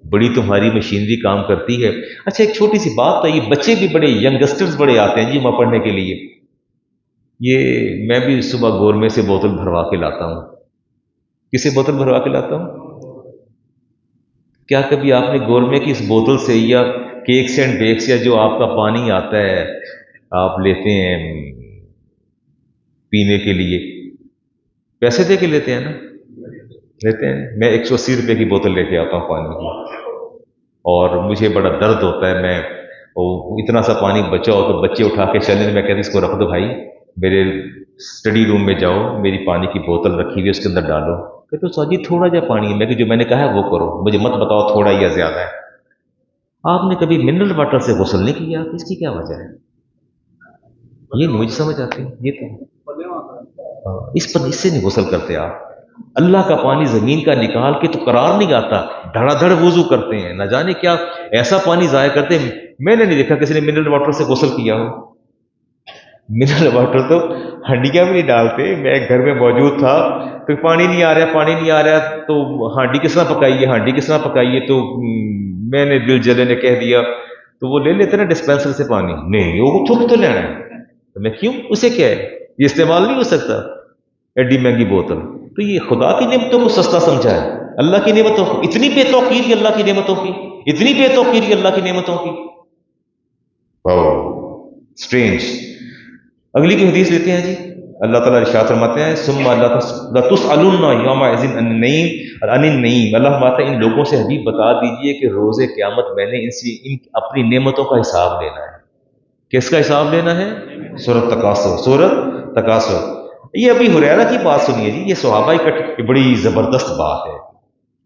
بڑی تمہاری مشینری کام کرتی ہے. اچھا ایک چھوٹی سی بات تو، یہ بچے بھی بڑے ینگسٹرز بڑے آتے ہیں جی وہاں پڑھنے کے لیے. یہ میں بھی صبح گورمے سے بوتل بھروا کے لاتا ہوں. کسے بوتل بھروا کے لاتا ہوں؟ کیا کبھی آپ نے گورمے کی اس بوتل سے یا کیکس اینڈ بیکس یا جو آپ کا پانی آتا ہے آپ لیتے ہیں پینے کے لیے، پیسے دے کے لیتے ہیں نا؟ لیتے ہیں. میں 180 روپے کی بوتل لے کے آتا ہوں پانی کی، اور مجھے بڑا درد ہوتا ہے. میں اتنا سا پانی بچا ہو تو بچے اٹھا کے چلیں، میں کہتے اس کو رکھ دو بھائی، میرے اسٹڈی روم میں جاؤ، میری پانی کی بوتل رکھی ہوئی اس کے اندر ڈالو. کہ تو سر جی تھوڑا جا پانی ہے. میں کہ جو میں نے کہا ہے وہ کرو، مجھے مت بتاؤ تھوڑا یا زیادہ ہے. آپ نے کبھی منرل واٹر سے غسل نہیں کیا؟ اس کی کیا وجہ ہے؟ یہ نہیں مجھے سمجھ آتی. یہ تو اس سے نہیں غسل کرتے آپ. اللہ کا پانی زمین کا نکال کے تو قرار نہیں آتا، دھڑا دھڑ وضو کرتے ہیں، نہ جانے کیا ایسا پانی ضائع کرتے ہیں. میں نے نہیں دیکھا کسی نے منرل واٹر سے غسل کیا ہو. منرل واٹر تو ہنڈیاں بھی نہیں ڈالتے. میں ایک گھر میں موجود تھا تو پانی نہیں آ رہا، پانی نہیں آ رہا، تو ہانڈی کس طرح پکائیے، ہانڈی کس طرح پکائیے. تو میں نے دل جلے نے کہہ دیا تو وہ لے لیتے نا ڈسپینسر سے پانی. نہیں وہ تھوک تو لینا ہے. تو میں کیوں، اسے کیا ہے، یہ استعمال نہیں ہو سکتا ایڈی مہنگی بوتل. تو یہ خدا کی نعمتوں کو سستا سمجھا ہے. اللہ کی نعمتوں کو اتنی بے توقیر کی، اللہ کی نعمتوں کی اتنی بے توقیر کی، اللہ کی نعمتوں کی. اسٹرینج. اگلی کی حدیث لیتے ہیں جی. اللہ تعالیٰ ارشاد فرماتے ہیں ثم لتسألن یومئذ عن النعیم. اللہ فرماتا ہے ان لوگوں سے حبیب بتا دیجئے کہ روز قیامت میں نے ان اپنی نعمتوں کا حساب لینا ہے. کس کا حساب لینا ہے؟ سورۃ تکاثر. سورۃ تکاثر. یہ ابھی حریرہ کی بات سنیے جی، یہ صحابہ اکٹھے، بڑی زبردست بات ہے،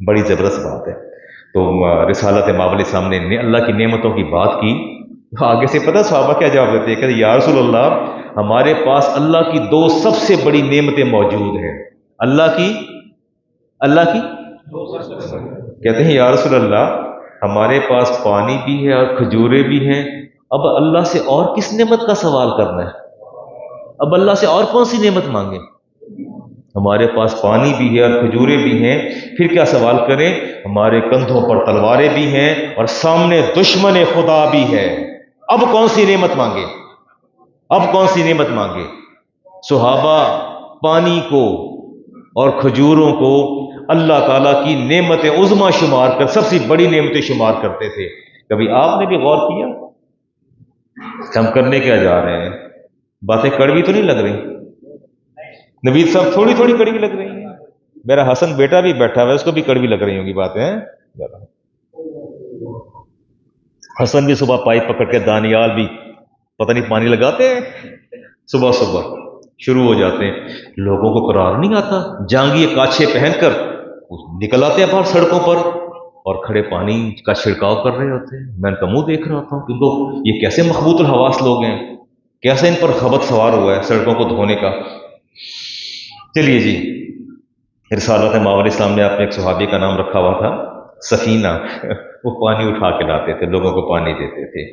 بڑی زبردست بات ہے. تو رسالت ماب علیہ السلام نے اللہ کی نعمتوں کی بات کی، تو آگے سے پتہ صحابہ کیا جواب دیتے ہیں کہ یا رسول اللہ، ہمارے پاس اللہ کی دو سب سے بڑی نعمتیں موجود ہیں. اللہ کی کہتے ہیں یا رسول اللہ، ہمارے پاس پانی بھی ہے اور کھجورے بھی ہیں، اب اللہ سے اور کس نعمت کا سوال کرنا ہے؟ اب اللہ سے اور کون سی نعمت مانگیں؟ ہمارے پاس پانی بھی ہے اور کھجورے بھی ہیں، پھر کیا سوال کریں؟ ہمارے کندھوں پر تلواریں بھی ہیں اور سامنے دشمن خدا بھی ہے، اب کون سی نعمت مانگے؟ اب کون سی نعمت مانگے؟ صحابہ پانی کو اور کھجوروں کو اللہ تعالیٰ کی نعمت عظمیٰ شمار کر، سب سے بڑی نعمتیں شمار کرتے تھے. کبھی آپ نے بھی غور کیا؟ ہم کرنے کیا جا رہے ہیں؟ باتیں کڑوی تو نہیں لگ رہی؟ نوید صاحب تھوڑی تھوڑی کڑوی لگ رہی ہیں. میرا حسن بیٹا بھی بیٹھا ہوا ہے، اس کو بھی کڑوی لگ رہی ہوں گی باتیں. حسن بھی صبح پائپ پکڑ کے، دانیال بھی پتہ نہیں پانی لگاتے ہیں، صبح صبح شروع ہو جاتے ہیں. لوگوں کو قرار نہیں آتا، جانگی کاچھے پہن کر نکل آتے ہیں باہر سڑکوں پر اور کھڑے پانی کا چھڑکاؤ کر رہے ہوتے ہیں. میں ان کا منہ دیکھ رہا تھا کیونکہ یہ کیسے مخبوط الحواس لوگ ہیں، کیسے ان پر خبت سوار ہوا ہے سڑکوں کو دھونے کا. چلیے جی، رسالت ماب علیہ السلام نے اپنے ایک صحابی کا نام رکھا ہوا تھا سفینہ. وہ پانی اٹھا کے لاتے تھے، لوگوں کو پانی دیتے تھے.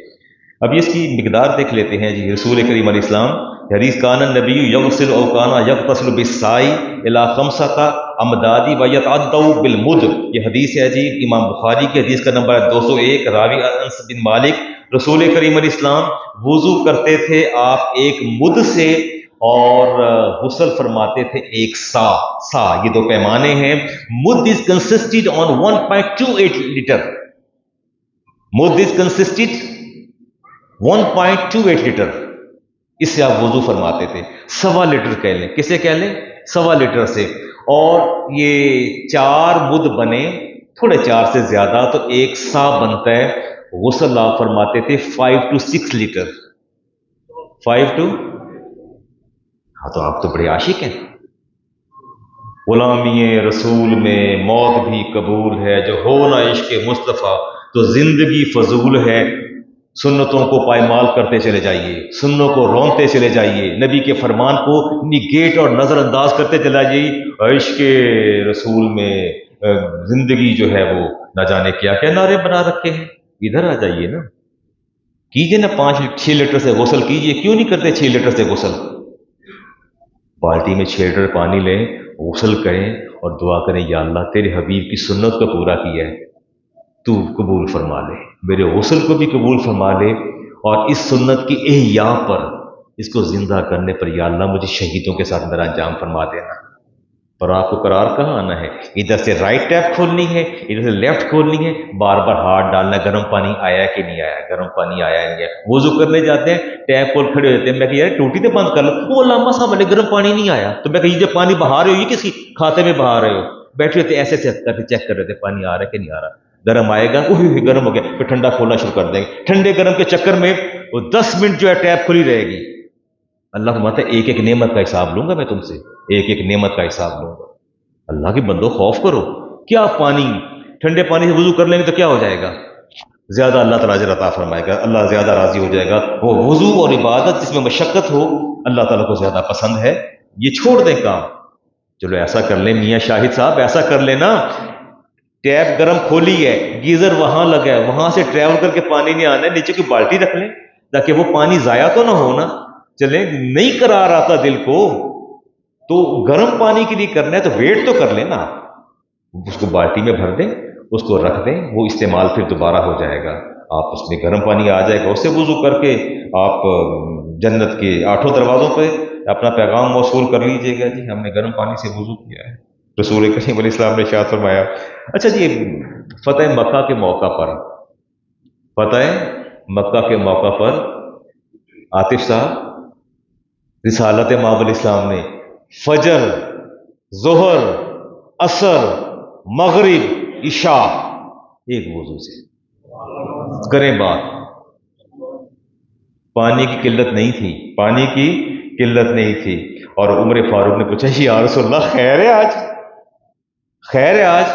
اب اس کی مقدار دیکھ لیتے ہیں جی. رسول کریم علیہ السلام حدیث کان النبی یغسل او کانا یغتسل بالسائی الی خمسۃ امدادی و یتعدوا بالمد. یہ حدیث ہے جی امام بخاری کی حدیث کا نمبر ہے 201. راوی انس بن مالک، رسول کریم علیہ السلام وضو کرتے تھے آپ ایک مد سے اور غسل فرماتے تھے ایک سا. یہ دو پیمانے ہیں. مد از کنسسٹڈ آن 1.28 لیٹر. مد از کنسسٹڈ 1.28 لیٹر، اس سے آپ وضو فرماتے تھے. 1.25 لیٹر کہہ لیں، کسے کہہ لیں؟ 1.25 لیٹر سے. اور یہ 4 مد بنے، تھوڑے 4 سے زیادہ تو ایک سا بنتا ہے. غسل آپ فرماتے تھے 5 to 6 لیٹر. 5 to، ہاں تو آپ تو بڑے عاشق ہیں. غلامی رسول میں موت بھی قبول ہے، جو ہو نہ عشق مصطفیٰ تو زندگی فضول ہے. سنتوں کو پائمال کرتے چلے جائیے، سنوں کو رونتے چلے جائیے، نبی کے فرمان کو نگیٹ اور نظر انداز کرتے چلا جائیے. عشق رسول میں زندگی جو ہے وہ نہ جانے کیا کیا نعرے بنا رکھے ہیں. ادھر آ جائیے نا، کیجئے نا 5-6 لیٹر سے غسل کیجئے. کیوں نہیں کرتے 6 لیٹر سے غسل؟ بالٹی میں 6 لیٹر پانی لیں، غسل کریں اور دعا کریں یا اللہ تیرے حبیب کی سنت کو پورا کیا ہے، تو قبول فرما لے، میرے غسل کو بھی قبول فرما لے، اور اس سنت کی احیاء پر، اس کو زندہ کرنے پر یا اللہ مجھے شہیدوں کے ساتھ میرا انجام فرما دینا. پر آپ کو قرار کہاں آنا ہے؟ ادھر سے رائٹ ٹیپ کھولنی ہے، ادھر سے لیفٹ کھولنی ہے، بار بار ہاتھ ڈالنا، گرم پانی آیا کہ نہیں آیا، گرم پانی آیا نہیں آیا. وضو کرنے جاتے ہیں، ٹیپ کھول کھڑے ہوتے ہیں. میں کہ یار ٹوٹی تو بند کر لو. وہ علامہ صاحب والے گرم پانی نہیں آیا. تو میں کہ یہ جو پانی بہا رہے ہو یہ کس کی کھاتے میں بہا رہے ہو؟ بیٹھے ہوتے ایسے کر کے چیک کر رہے تھے پانی آ رہا ہے کہ نہیں آ رہا. گرم آئے گا، گرم ہو گیا، پھر ٹھنڈا کھولنا شروع کر دیں گے. ٹھنڈے گرم کے چکر میں وہ 10 منٹ جو ہے ٹیپ کھلی رہے گی. اللہ فرماتا ہے ایک ایک نعمت کا حساب لوں گا میں تم سے، ایک ایک نعمت کا حساب لوں گا. اللہ کے بندو خوف کرو. کیا پانی، ٹھنڈے پانی سے وضو کر لیں گے تو کیا ہو جائے گا؟ زیادہ اللہ تعالیٰ اجر عطا فرمائے گا، اللہ زیادہ راضی ہو جائے گا. وہ وضو اور عبادت جس میں مشقت ہو اللہ تعالیٰ کو زیادہ پسند ہے. یہ چھوڑ دیں کام. چلو ایسا کر لیں میاں شاہد صاحب، ایسا کر لینا، ٹیپ گرم کھولی ہے، گیزر وہاں لگا ہے، وہاں سے ٹریول کر کے پانی نہیں آنا ہے، نیچے کی بالٹی رکھ لیں تاکہ وہ پانی ضائع تو نہ ہونا. چلیں نہیں قرار آتا دل کو تو گرم پانی کے لیے کرنا ہے تو ویٹ تو کر لینا. اس کو بالٹی میں بھر دیں، اس کو رکھ دیں، وہ استعمال پھر دوبارہ ہو جائے گا. آپ اس میں گرم پانی آ جائے گا، اس سے وضو کر کے آپ جنت کے 8 دروازوں پہ اپنا پیغام موصول کر لیجئے گا. جی ہم نے گرم پانی سے وضو کیا ہے. رسول کریم علیہ السلام نے ارشاد فرمایا. اچھا جی، فتح مکہ کے موقع پر، فتح مکہ کے موقع پر عاطف صاحب، رسالت ماب علیہ السلام نے فجر، ظہر، عصر، مغرب، عشاء ایک وضو سے کریں بات. پانی کی قلت نہیں تھی، پانی کی قلت نہیں تھی. اور عمر فاروق نے پوچھا یا رسول اللہ خیر ہے آج؟ خیر ہے آج؟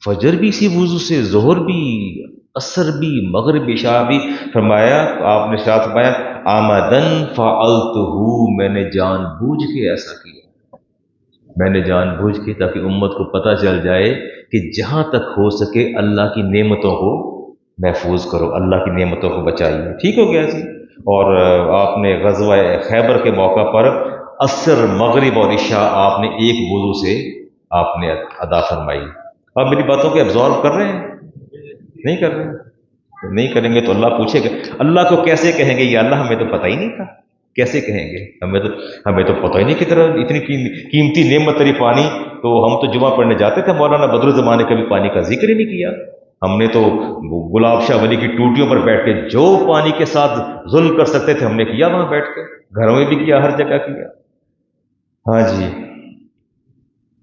فجر بھی اسی وضو سے، ظہر بھی، عصر بھی، مغرب عشاء بھی. فرمایا، آپ نے شاہ فرمایا آمدن فعلتہ، میں نے جان بوجھ کے ایسا کیا، میں نے جان بوجھ کے، تاکہ امت کو پتہ چل جائے کہ جہاں تک ہو سکے اللہ کی نعمتوں کو محفوظ کرو، اللہ کی نعمتوں کو بچائیے. ٹھیک ہو گیا جی. اور آپ نے غزوہ خیبر کے موقع پر عصر، مغرب اور عشاء آپ نے ایک وضو سے آپ نے ادا فرمائی. آپ میری باتوں کو ابزارو کر رہے ہیں؟ نہیں کر رہے ہیں؟ نہیں کریں گے تو اللہ پوچھے گا. اللہ کو کیسے کہیں گے یا اللہ ہمیں تو پتہ ہی نہیں تھا؟ کیسے کہیں گے؟ ہمیں تو پتہ ہی نہیں کس طرح اتنی قیمتی نعمت تری پانی. تو ہم تو جمعہ پڑھنے جاتے تھے، مولانا بدر الزمان نے کبھی پانی کا ذکر ہی نہیں کیا. ہم نے تو گلاب شاہ ولی کی ٹوٹیوں پر بیٹھ کے جو پانی کے ساتھ ظلم کر سکتے تھے ہم نے کیا، وہاں بیٹھ کے گھروں میں بھی کیا، ہر جگہ کیا. ہاں جی.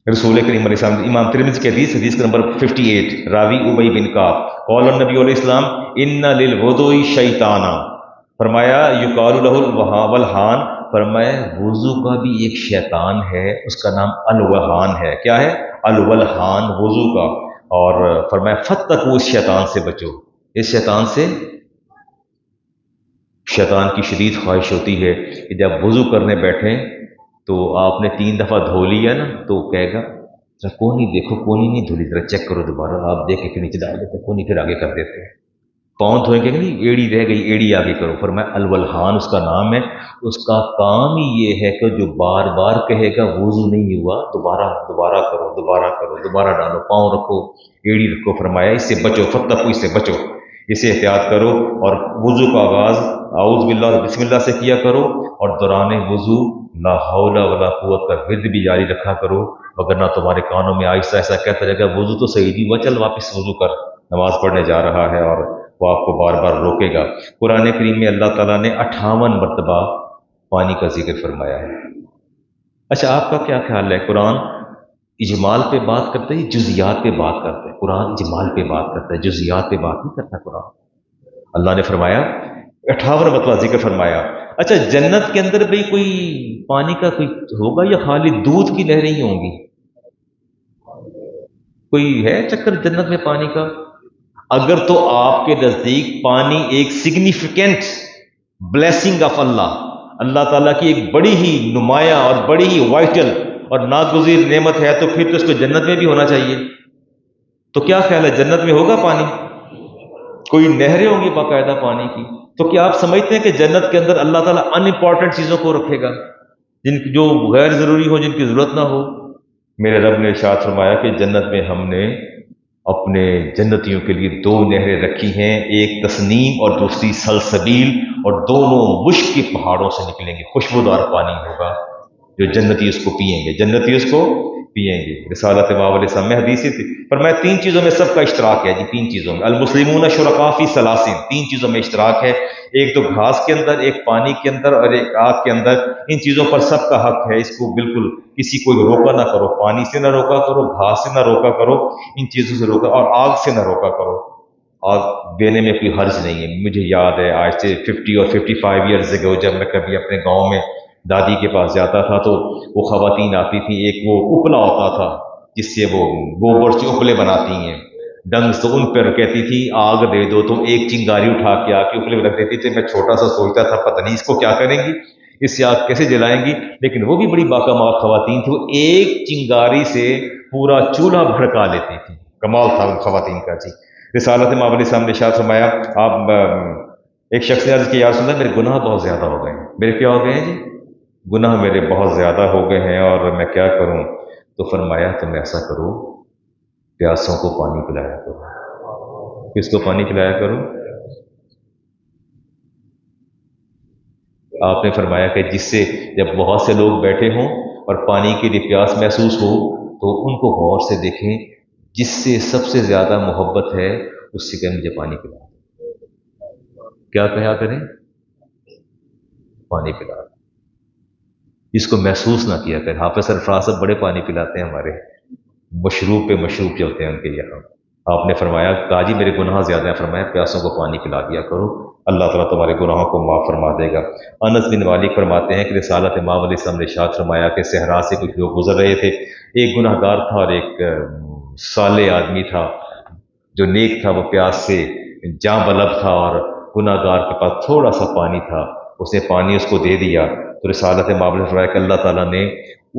رسول کریم علیہ السلام، امام ترمذی کی حدیث، حدیث کا نمبر 58، راوی ابی بن کعب، قال النبی علیہ السلام ان للوضوء شیطانا، فرمایا یقال له الوہان، فرمایا وضو کا بھی ایک شیطان ہے، اس کا نام الوہان ہے. کیا ہے؟ الولہان، وضو کا. اور فرمایا فتقوا، اس شیطان سے بچو. اس شیطان سے، شیطان کی شدید خواہش ہوتی ہے کہ جب وضو کرنے بیٹھیں تو آپ نے 3 دفعہ دھو لیا نا تو کہے گا کونی دیکھو، کونی نہیں دھولی، ذرا چیک کرو دوبارہ. آپ دیکھ کے پھر نیچے ڈال دیتے، کونی پھر آگے کر دیتے ہیں. پاؤں دھوئیں گے نہیں، ایڑی رہ گئی، ایڑی آگے کرو. فرمایا الولہان اس کا نام ہے. اس کا کام ہی یہ ہے کہ جو بار بار کہے گا وضو نہیں ہوا، دوبارہ کرو، دوبارہ کرو، دوبارہ ڈالو، پاؤں رکھو، ایڑی رکھو. فرمایا اس سے بچو، فتقوا، اس سے بچو، اسے احتیاط کرو. اور وضو کا آغاز اعوذ باللہ بسم اللہ سے کیا کرو، اور دوران وضو لا حول ولا قوت کا ورد بھی جاری رکھا کرو، وگرنہ تمہارے کانوں میں آہستہ ایسا کہتا رہے گا وضو تو صحیح نہیں ہوا، چل واپس وضو کر، نماز پڑھنے جا رہا ہے، اور وہ آپ کو بار بار روکے گا. قرآن کریم میں اللہ تعالیٰ نے 58 مرتبہ پانی کا ذکر فرمایا ہے. اچھا، آپ کا کیا خیال ہے؟ قرآن اجمال پہ بات کرتا ہے، جزیات پہ بات کرتا ہے؟ قرآن اجمال پہ بات کرتا ہے، جزیات پہ بات نہیں کرتا قرآن. اللہ نے فرمایا 58 مرتبہ ذکر فرمایا. اچھا، جنت کے اندر بھی کوئی پانی کا کوئی ہوگا یا خالی دودھ کی نہریں ہی ہوں گی؟ کوئی ہے چکر جنت میں پانی کا؟ اگر تو آپ کے نزدیک پانی ایک سگنیفیکنٹ بلیسنگ آف اللہ، اللہ تعالیٰ کی ایک بڑی ہی نمایاں اور بڑی ہی وائٹل اور ناگزیر نعمت ہے، تو پھر تو اس کو جنت میں بھی ہونا چاہیے. تو کیا خیال ہے، جنت میں ہوگا پانی؟ کوئی نہریں ہوں گی باقاعدہ پانی کی؟ تو کیا آپ سمجھتے ہیں کہ جنت کے اندر اللہ تعالیٰ ان امپورٹنٹ چیزوں کو رکھے گا، جو غیر ضروری ہو، جن کی ضرورت نہ ہو؟ میرے رب نے ارشاد فرمایا کہ جنت میں ہم نے اپنے جنتیوں کے لیے 2 نہریں رکھی ہیں، ایک تسنیم اور دوسری سلسبیل، اور دونوں مشک کے پہاڑوں سے نکلیں گے. خوشبودار پانی ہوگا جو جنتی اس کو پئیں گے، جنتی اس کو پئیں گے. رسالت امام علیہ السلام میں حدیث تھی، پر میں 3 چیزوں میں سب کا اشتراک ہے جی. 3 چیزوں میں المسلمون شرکاء فی ثلاث، 3 چیزوں میں اشتراک ہے. ایک تو گھاس کے اندر، ایک پانی کے اندر، اور ایک آگ کے اندر. ان چیزوں پر سب کا حق ہے، اس کو بالکل کسی کو روکا نہ کرو. پانی سے نہ روکا کرو، گھاس سے نہ روکا کرو، ان چیزوں سے روکا، اور آگ سے نہ روکا کرو. آگ دینے میں کوئی حرج نہیں ہے. مجھے یاد ہے آج سے 50 اور 55 ایئرز اگو، جب میں کبھی اپنے گاؤں میں دادی کے پاس جاتا تھا تو وہ خواتین آتی تھیں، ایک وہ اپلا ہوتا تھا جس سے وہ گوبر سے اپلے بناتی ہیں، ڈنگ سے ان پر کہتی تھی آگ دے دو، تو ایک چنگاری اٹھا کے آ کے اپلے میں رکھ دیتی تھی. میں چھوٹا سا سوچتا تھا پتہ نہیں اس کو کیا کریں گی، اس سے آگ کیسے جلائیں گی، لیکن وہ بھی بڑی باکمال خواتین تھی. وہ ایک چنگاری سے پورا چولہا بھڑکا لیتی تھی. کمال تھا ان خواتین کا جی. رسالت امام علیہ السلام نے ارشاد فرمایا، آپ ایک شخص نے عرض کیا یا رسول اللہ میرے گناہ بہت زیادہ ہو گئے ہیں. میرے کیا ہو گئے ہیں جی؟ گناہ میرے بہت زیادہ ہو گئے ہیں اور میں کیا کروں؟ تو فرمایا تم ایسا کرو، پیاسوں کو پانی پلایا کرو. کس کو پانی پلایا کرو؟ آپ نے فرمایا کہ جس سے جب بہت سے لوگ بیٹھے ہوں اور پانی کے لیے پیاس محسوس ہو تو ان کو غور سے دیکھیں، جس سے سب سے زیادہ محبت ہے اس سے کہ مجھے پانی پلا. کیا کہا کریں؟ پانی پلا. جس کو محسوس نہ کیا کریں. حافظ سرفراز صاحب بڑے پانی پلاتے ہیں ہمارے، مشروب پہ مشروب چلتے ہیں ان کے یہاں. آپ نے فرمایا کہا جی میرے گناہ زیادہ ہیں، فرمایا پیاسوں کو پانی پلا دیا کرو. اللہ تعالیٰ تمہارے گناہوں کو معاف فرما دے گا۔ انس بن مالک فرماتے ہیں کہ رسالت امام علیہ السلام نے ارشاد فرمایا کہ صحرا سے کچھ لوگ گزر رہے تھے، ایک گناہ گار تھا اور ایک صالح آدمی تھا، جو نیک تھا وہ پیاس سے جاں بلب تھا، اور گناہ گار کے پاس تھوڑا سا پانی تھا، اس نے پانی اس کو دے دیا، تو رسالت امام نے فرمایا کہ اللہ تعالیٰ نے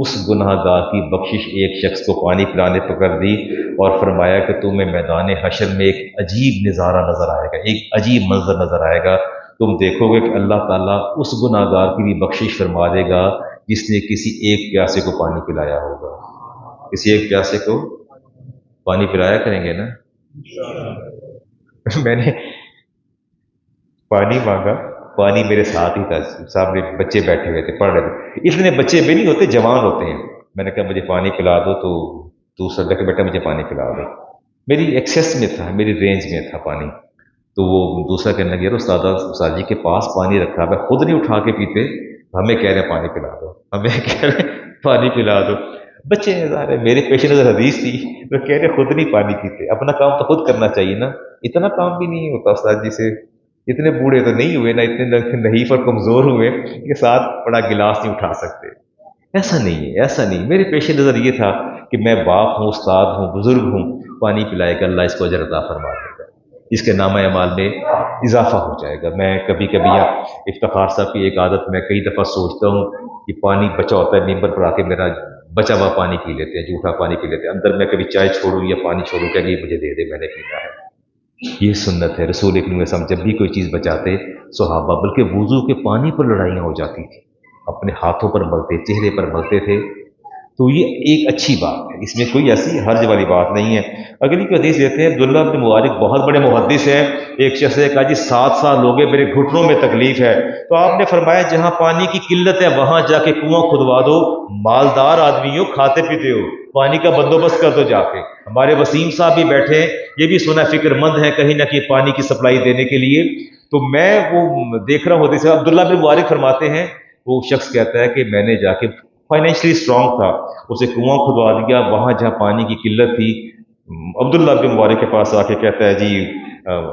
اس گناہ گار کی بخشش ایک شخص کو پانی پلانے پر کر دی، اور فرمایا کہ تمہیں میدان حشر میں ایک عجیب نظارہ نظر آئے گا، ایک عجیب منظر نظر آئے گا، تم دیکھو گے کہ اللہ تعالیٰ اس گناہ گار کی بھی بخشش فرما دے گا جس نے کسی ایک پیاسے کو پانی پلایا ہوگا۔ کسی ایک پیاسے کو پانی پلایا کریں گے نا۔ میں نے پانی مانگا، پانی میرے ساتھ ہی تھا، سامنے بچے بیٹھے ہوئے تھے، پڑھ رہے تھے، اتنے بچے بھی نہیں ہوتے، جوان ہوتے ہیں۔ میں نے کہا مجھے پانی پلا دو، تو دوسرا کہ بیٹا مجھے پانی پلا دو، میری ایکسیس میں تھا، میری رینج میں تھا پانی، تو وہ دوسرا کہنے لگا استاد جی کے پاس پانی رکھا ہے، خود نہیں اٹھا کے پیتے، ہمیں کہہ رہے ہیں پانی پلا دو، ہمیں کہہ رہے ہیں پانی پلا دو۔ بچے میرے پیش نظر حدیث تھی، وہ کہہ رہے خود نہیں پانی پیتے، اپنا کام تو خود کرنا چاہیے نا، اتنا کام بھی نہیں ہوتا استاد جی سے، اتنے بوڑھے تو نہیں ہوئے نا، اتنے نحیف اور کمزور ہوئے کہ ساتھ بڑا گلاس نہیں اٹھا سکتے۔ ایسا نہیں ہے، ایسا نہیں، میرے پیش نظر یہ تھا کہ میں باپ ہوں، استاد ہوں، بزرگ ہوں، پانی پلائے گا، اللہ اس کو اجر عطا فرما دے گا، اس کے نامہ اعمال میں اضافہ ہو جائے گا۔ میں کبھی کبھی افتخار صاحب کی ایک عادت میں کئی دفعہ سوچتا ہوں کہ پانی بچا ہوتا ہے، ممبر پر آ کے میرا بچا ہوا پانی پی لیتے ہیں، جھوٹا پانی پی لیتے ہیں، اندر میں کبھی چائے چھوڑوں یا پانی چھوڑوں کہ یہ مجھے دے دے، میں نے پینا ہے۔ یہ سنت ہے، رسول اکرم صلی اللہ علیہ وسلم جب بھی کوئی چیز بچاتے، صحابہ بلکہ وضو کے پانی پر لڑائیاں ہو جاتی تھی، اپنے ہاتھوں پر ملتے، چہرے پر ملتے تھے، تو یہ ایک اچھی بات ہے، اس میں کوئی ایسی حرج والی بات نہیں ہے۔ اگلی کی حدیث دیتے ہیں، عبداللہ بن مبارک بہت بڑے محدث ہیں، ایک شخص نے کہا جی 7 سال ہو گئے میرے گھٹنوں میں تکلیف ہے، تو آپ نے فرمایا جہاں پانی کی قلت ہے وہاں جا کے کنواں کھدوا دو، مالدار آدمی ہو، کھاتے پیتے ہو، پانی کا بندوبست کر دو جا کے۔ ہمارے وسیم صاحب بھی بیٹھے ہیں، یہ بھی سنا فکر مند ہے کہیں نہ کہیں پانی کی سپلائی دینے کے لیے، تو میں وہ دیکھ رہا ہوں حدیث، عبداللہ بن مبارک فرماتے ہیں وہ شخص کہتا ہے کہ میں نے جا کے، فائنینشلی اسٹرانگ تھا، اسے کنواں کھدوا دیا وہاں جہاں پانی کی قلت تھی۔ عبداللہ بن مبارک کے پاس آ کے کہتا ہے جی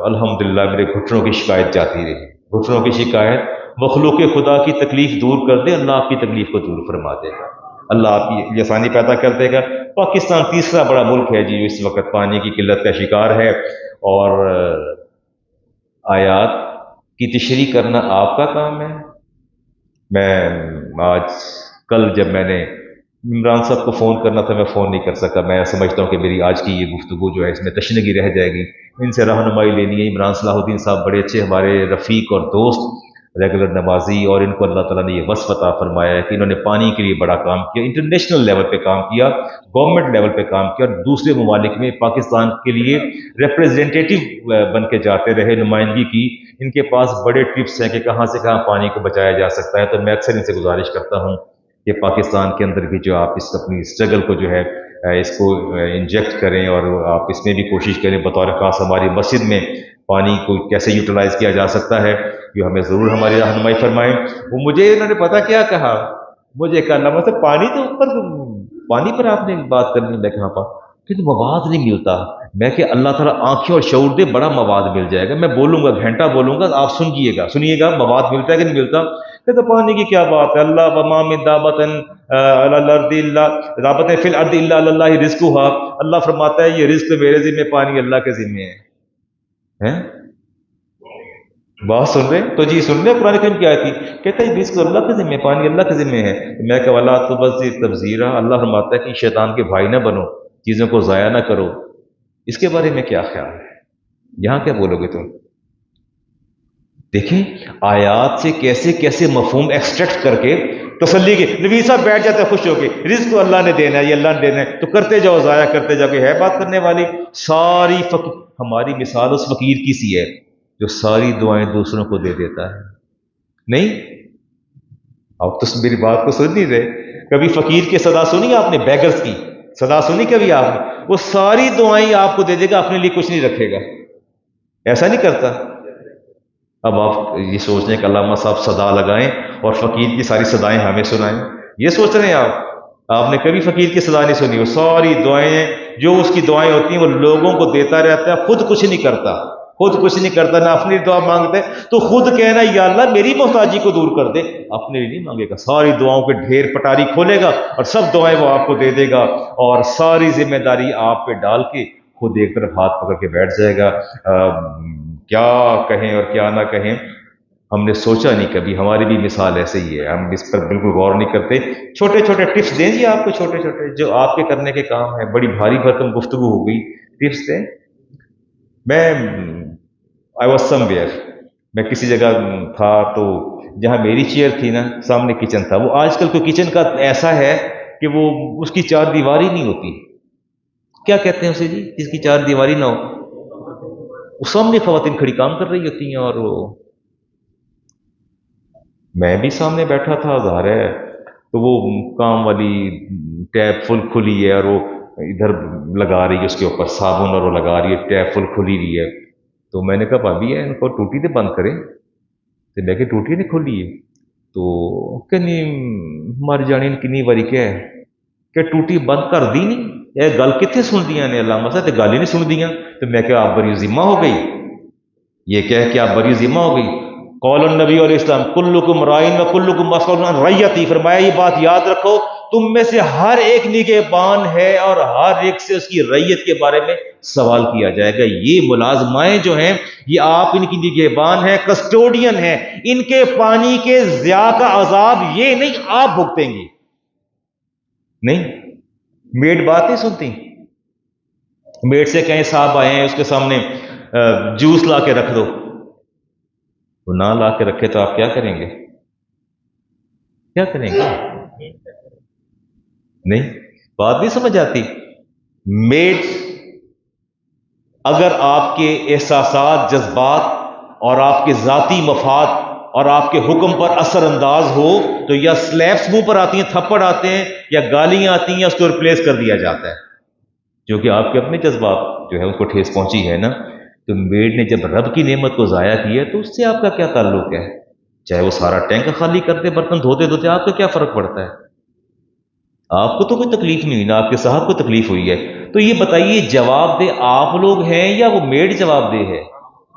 الحمدللہ میرے گھٹنوں کی شکایت جاتی رہی، گھٹنوں کی شکایت، مخلوق خدا کی تکلیف دور کر دے، اللہ آپ کی تکلیف کو دور فرما دے گا، اللہ آپ کی آسانی پیدا کر دے گا۔ پاکستان تیسرا بڑا ملک ہے جی اس وقت پانی کی قلت کا شکار ہے، اور آیات کی تشریح کرنا آپ کا کام ہے۔ میں کل جب میں نے عمران صاحب کو فون کرنا تھا، میں فون نہیں کر سکا، میں سمجھتا ہوں کہ میری آج کی یہ گفتگو جو ہے اس میں تشنگی رہ جائے گی، ان سے رہنمائی لینی ہے۔ عمران صلاح الدین صاحب بڑے اچھے ہمارے رفیق اور دوست، ریگولر نمازی، اور ان کو اللہ تعالیٰ نے یہ وصف عطا فرمایا ہے کہ انہوں نے پانی کے لیے بڑا کام کیا، انٹرنیشنل لیول پہ کام کیا، گورنمنٹ لیول پہ کام کیا، اور دوسرے ممالک میں پاکستان کے لیے ریپریزنٹیٹو بن کے جاتے رہے، نمائندگی کی۔ ان کے پاس بڑے ٹپس ہیں کہ کہاں سے کہاں پانی کو بچایا جا سکتا ہے، تو میں اکثر ان سے گزارش کرتا ہوں کہ پاکستان کے اندر بھی جو آپ اس اپنی اسٹرگل کو جو ہے اس کو انجیکٹ کریں، اور آپ اس میں بھی کوشش کریں، بطور خاص ہماری مسجد میں پانی کو کیسے یوٹیلائز کیا جا سکتا ہے، یہ ہمیں ضرور ہماری رہنمائی فرمائیں۔ وہ مجھے انہوں نے پتہ کیا کہا، مجھے کہا نمبر سے پانی تو اوپر، پانی پر آپ نے بات کرنی، میں کہاں پا کہ مواد نہیں ملتا، میں کہ اللہ تعالیٰ آنکھیں اور شعور دے، بڑا مواد مل جائے گا، میں بولوں گا گھنٹہ بولوں گا، آپ سنیے گا مواد ملتا ہے کہ نہیں ملتا، کہ تو پانی کی کیا بات ہے، اللہ وما من دابۃ علی الارض الا دابۃ فی الارض الا علی اللہ رزقها، اللہ فرماتا ہے یہ رزق میرے ذمہ، پانی اللہ کے ذمہ ہے۔ بات سن رہے تو جی سن رہے، قرآن کریم کی آیت تھی، کہتا ہے رزق اللہ کے ذمہ، پانی اللہ کے ذمہ ہے۔ میں کہ ولا تبذر تبذیرا، اللہ فرماتا ہے کہ شیطان کے بھائی نہ بنو، چیزوں کو ضائع نہ کرو۔ اس کے بارے میں کیا خیال ہے، یہاں کیا بولو گے تم؟ دیکھیں آیات سے کیسے کیسے مفہوم ایکسٹریکٹ کر کے تسلی کے، نبی صاحب بیٹھ جاتے ہیں خوش ہو کے، رزق تو اللہ نے دینا ہے، یہ اللہ نے دینا ہے، تو کرتے جاؤ، ضائع کرتے جاؤ، کہ ہے بات کرنے والی ساری ہماری مثال اس فقیر کی سی ہے جو ساری دعائیں دوسروں کو دے دیتا ہے۔ نہیں آپ تو میری بات کو سن نہیں رہے، کبھی فقیر کی صدا سنی آپ نے، بیگرز کی صدا سنی کبھی آپ نے؟ وہ ساری دعائیں آپ کو دے دے گا، اپنے لیے کچھ نہیں رکھے گا، ایسا نہیں کرتا۔ اب آپ یہ سوچ رہے ہیں کہ علامہ صاحب صدا لگائیں اور فقیر کی ساری صدائیں ہمیں سنائیں، یہ سوچ رہے ہیں آپ نے کبھی فقیر کی صدا نہیں سنی، وہ ساری دعائیں جو اس کی دعائیں ہوتی ہیں وہ لوگوں کو دیتا رہتا ہے، خود کچھ نہیں کرتا، خود کچھ نہیں کرتا، نہ اپنی دعا مانگتا ہے، تو خود کہنا یا اللہ میری محتاجی کو دور کر دے، اپنے لیے نہیں مانگے گا، ساری دعاؤں کے ڈھیر پٹاری کھولے گا اور سب دعائیں وہ آپ کو دے دے گا، اور ساری ذمہ داری آپ پہ ڈال کے خود ایک طرف ہاتھ پکڑ کے بیٹھ جائے گا۔ کیا کہیں اور کیا نہ کہیں، ہم نے سوچا نہیں کبھی، ہماری بھی مثال ایسے ہی ہے، ہم اس پر بالکل غور نہیں کرتے۔ چھوٹے چھوٹے ٹپس دیں جی آپ کو، چھوٹے چھوٹے جو آپ کے کرنے کے کام ہیں، بڑی بھاری بھرکم گفتگو ہو گئی، ٹپس دیں۔ میں آئی واز سم ویئر، میں کسی جگہ تھا تو جہاں میری چیئر تھی نا، سامنے کچن تھا، وہ آج کل کو کچن کا ایسا ہے کہ وہ اس کی چار دیواری نہیں ہوتی، کیا کہتے ہیں اسے جی، جس کی چار دیواری نہ ہو، وہ سامنے خواتین کھڑی کام کر رہی ہوتی ہیں، اور وہ میں بھی سامنے بیٹھا تھا، ظاہر ہے، تو وہ کام والی ٹیپ فل کھلی ہے اور وہ ادھر لگا رہی ہے اس کے اوپر صابن، اور وہ لگا رہی ہے، ٹیپ فل کھلی ہوئی ہے، تو میں نے کہا بھابھی ہے ان کو ٹوٹی تو بند کریں، تو میں کہ ٹوٹی نہیں کھلی ہے، تو کہ نہیں مر جانی کنی واری کیا ہے کہ ٹوٹی بند کر دی نہیں، یہ گل کتنے سن دیا نے علامہ صاحب، تو گل ہی نہیں سن دیا، تو میں کہ آپ بری ذمہ ہو گئی، یہ کہہ کہ آپ بری ذمہ ہو گئی۔ قول النبی علیہ السلام کلکم رائن و کلکم مسئول عن رعیتی، فرمایا یہ بات یاد رکھو، تم میں سے ہر ایک نگہبان ہے اور ہر ایک سے اس کی رعیت کے بارے میں سوال کیا جائے گا۔ یہ ملازمائیں جو ہیں یہ آپ ان کی نگہبان ہیں، کسٹوڈین ہیں، ان کے پانی کے ضیاع کا عذاب یہ نہیں آپ بھگتیں گے۔ نہیں، میڈ بات نہیں سنتی، میڈ سے کہیں صاحب آئے ہیں اس کے سامنے جوس لا کے رکھ دو، وہ نہ لا کے رکھے تو آپ کیا کریں گے؟ کیا کریں گے؟ نہیں، بات نہیں سمجھ آتی۔ میڈ اگر آپ کے احساسات، جذبات اور آپ کے ذاتی مفاد اور آپ کے حکم پر اثر انداز ہو تو یا سلیپس منہ پر آتی ہیں، تھپڑ آتے ہیں، یا گالیاں آتی ہیں، اس کو ریپلیس کر دیا جاتا ہے، جو کہ آپ کے اپنے جذبات جو ہے اس کو ٹھیس پہنچی ہے نا۔ تو میڈ نے جب رب کی نعمت کو ضائع کی ہے تو اس سے آپ کا کیا تعلق ہے؟ چاہے وہ سارا ٹینک خالی کرتے، برتن دھوتے دھوتے، آپ کو کیا فرق پڑتا ہے؟ آپ کو تو کوئی تکلیف نہیں ہوئی، نہ آپ کے صاحب کو تکلیف ہوئی ہے۔ تو یہ بتائیے جواب دہ آپ لوگ ہیں یا وہ میڈ جواب دہ ہے؟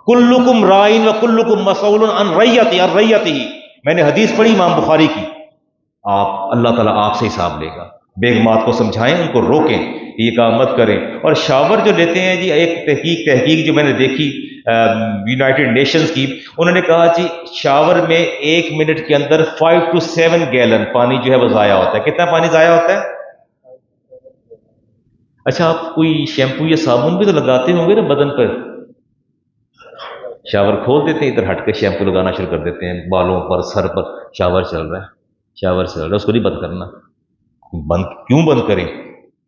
کلکم رائن و کلکم مسئول عن رعیتہ، میں نے حدیث پڑھی امام بخاری کی، آپ اللہ تعالیٰ آپ سے حساب لے گا۔ بیگمات کو سمجھائیں، ان کو روکیں، یہ کام مت کریں۔ اور شاور جو لیتے ہیں جی، ایک تحقیق جو میں نے دیکھی یونائٹڈ نیشنز کی، انہوں نے کہا جی شاور میں 1 منٹ کے اندر 5 to 7 گیلن پانی جو ہے وہ ضائع ہوتا ہے۔ کتنا پانی ضائع ہوتا ہے؟ اچھا، آپ کوئی شیمپو یا صابن بھی تو لگاتے ہوں گے نا بدن پر، شاور کھول دیتے ہیں، ادھر ہٹ کے شیمپو لگانا شروع کر دیتے ہیں، بالوں پر، سر پر، شاور چل رہا ہے، شاور چل رہا ہے، اس کو نہیں بند کرنا۔ بند کیوں بند کریں؟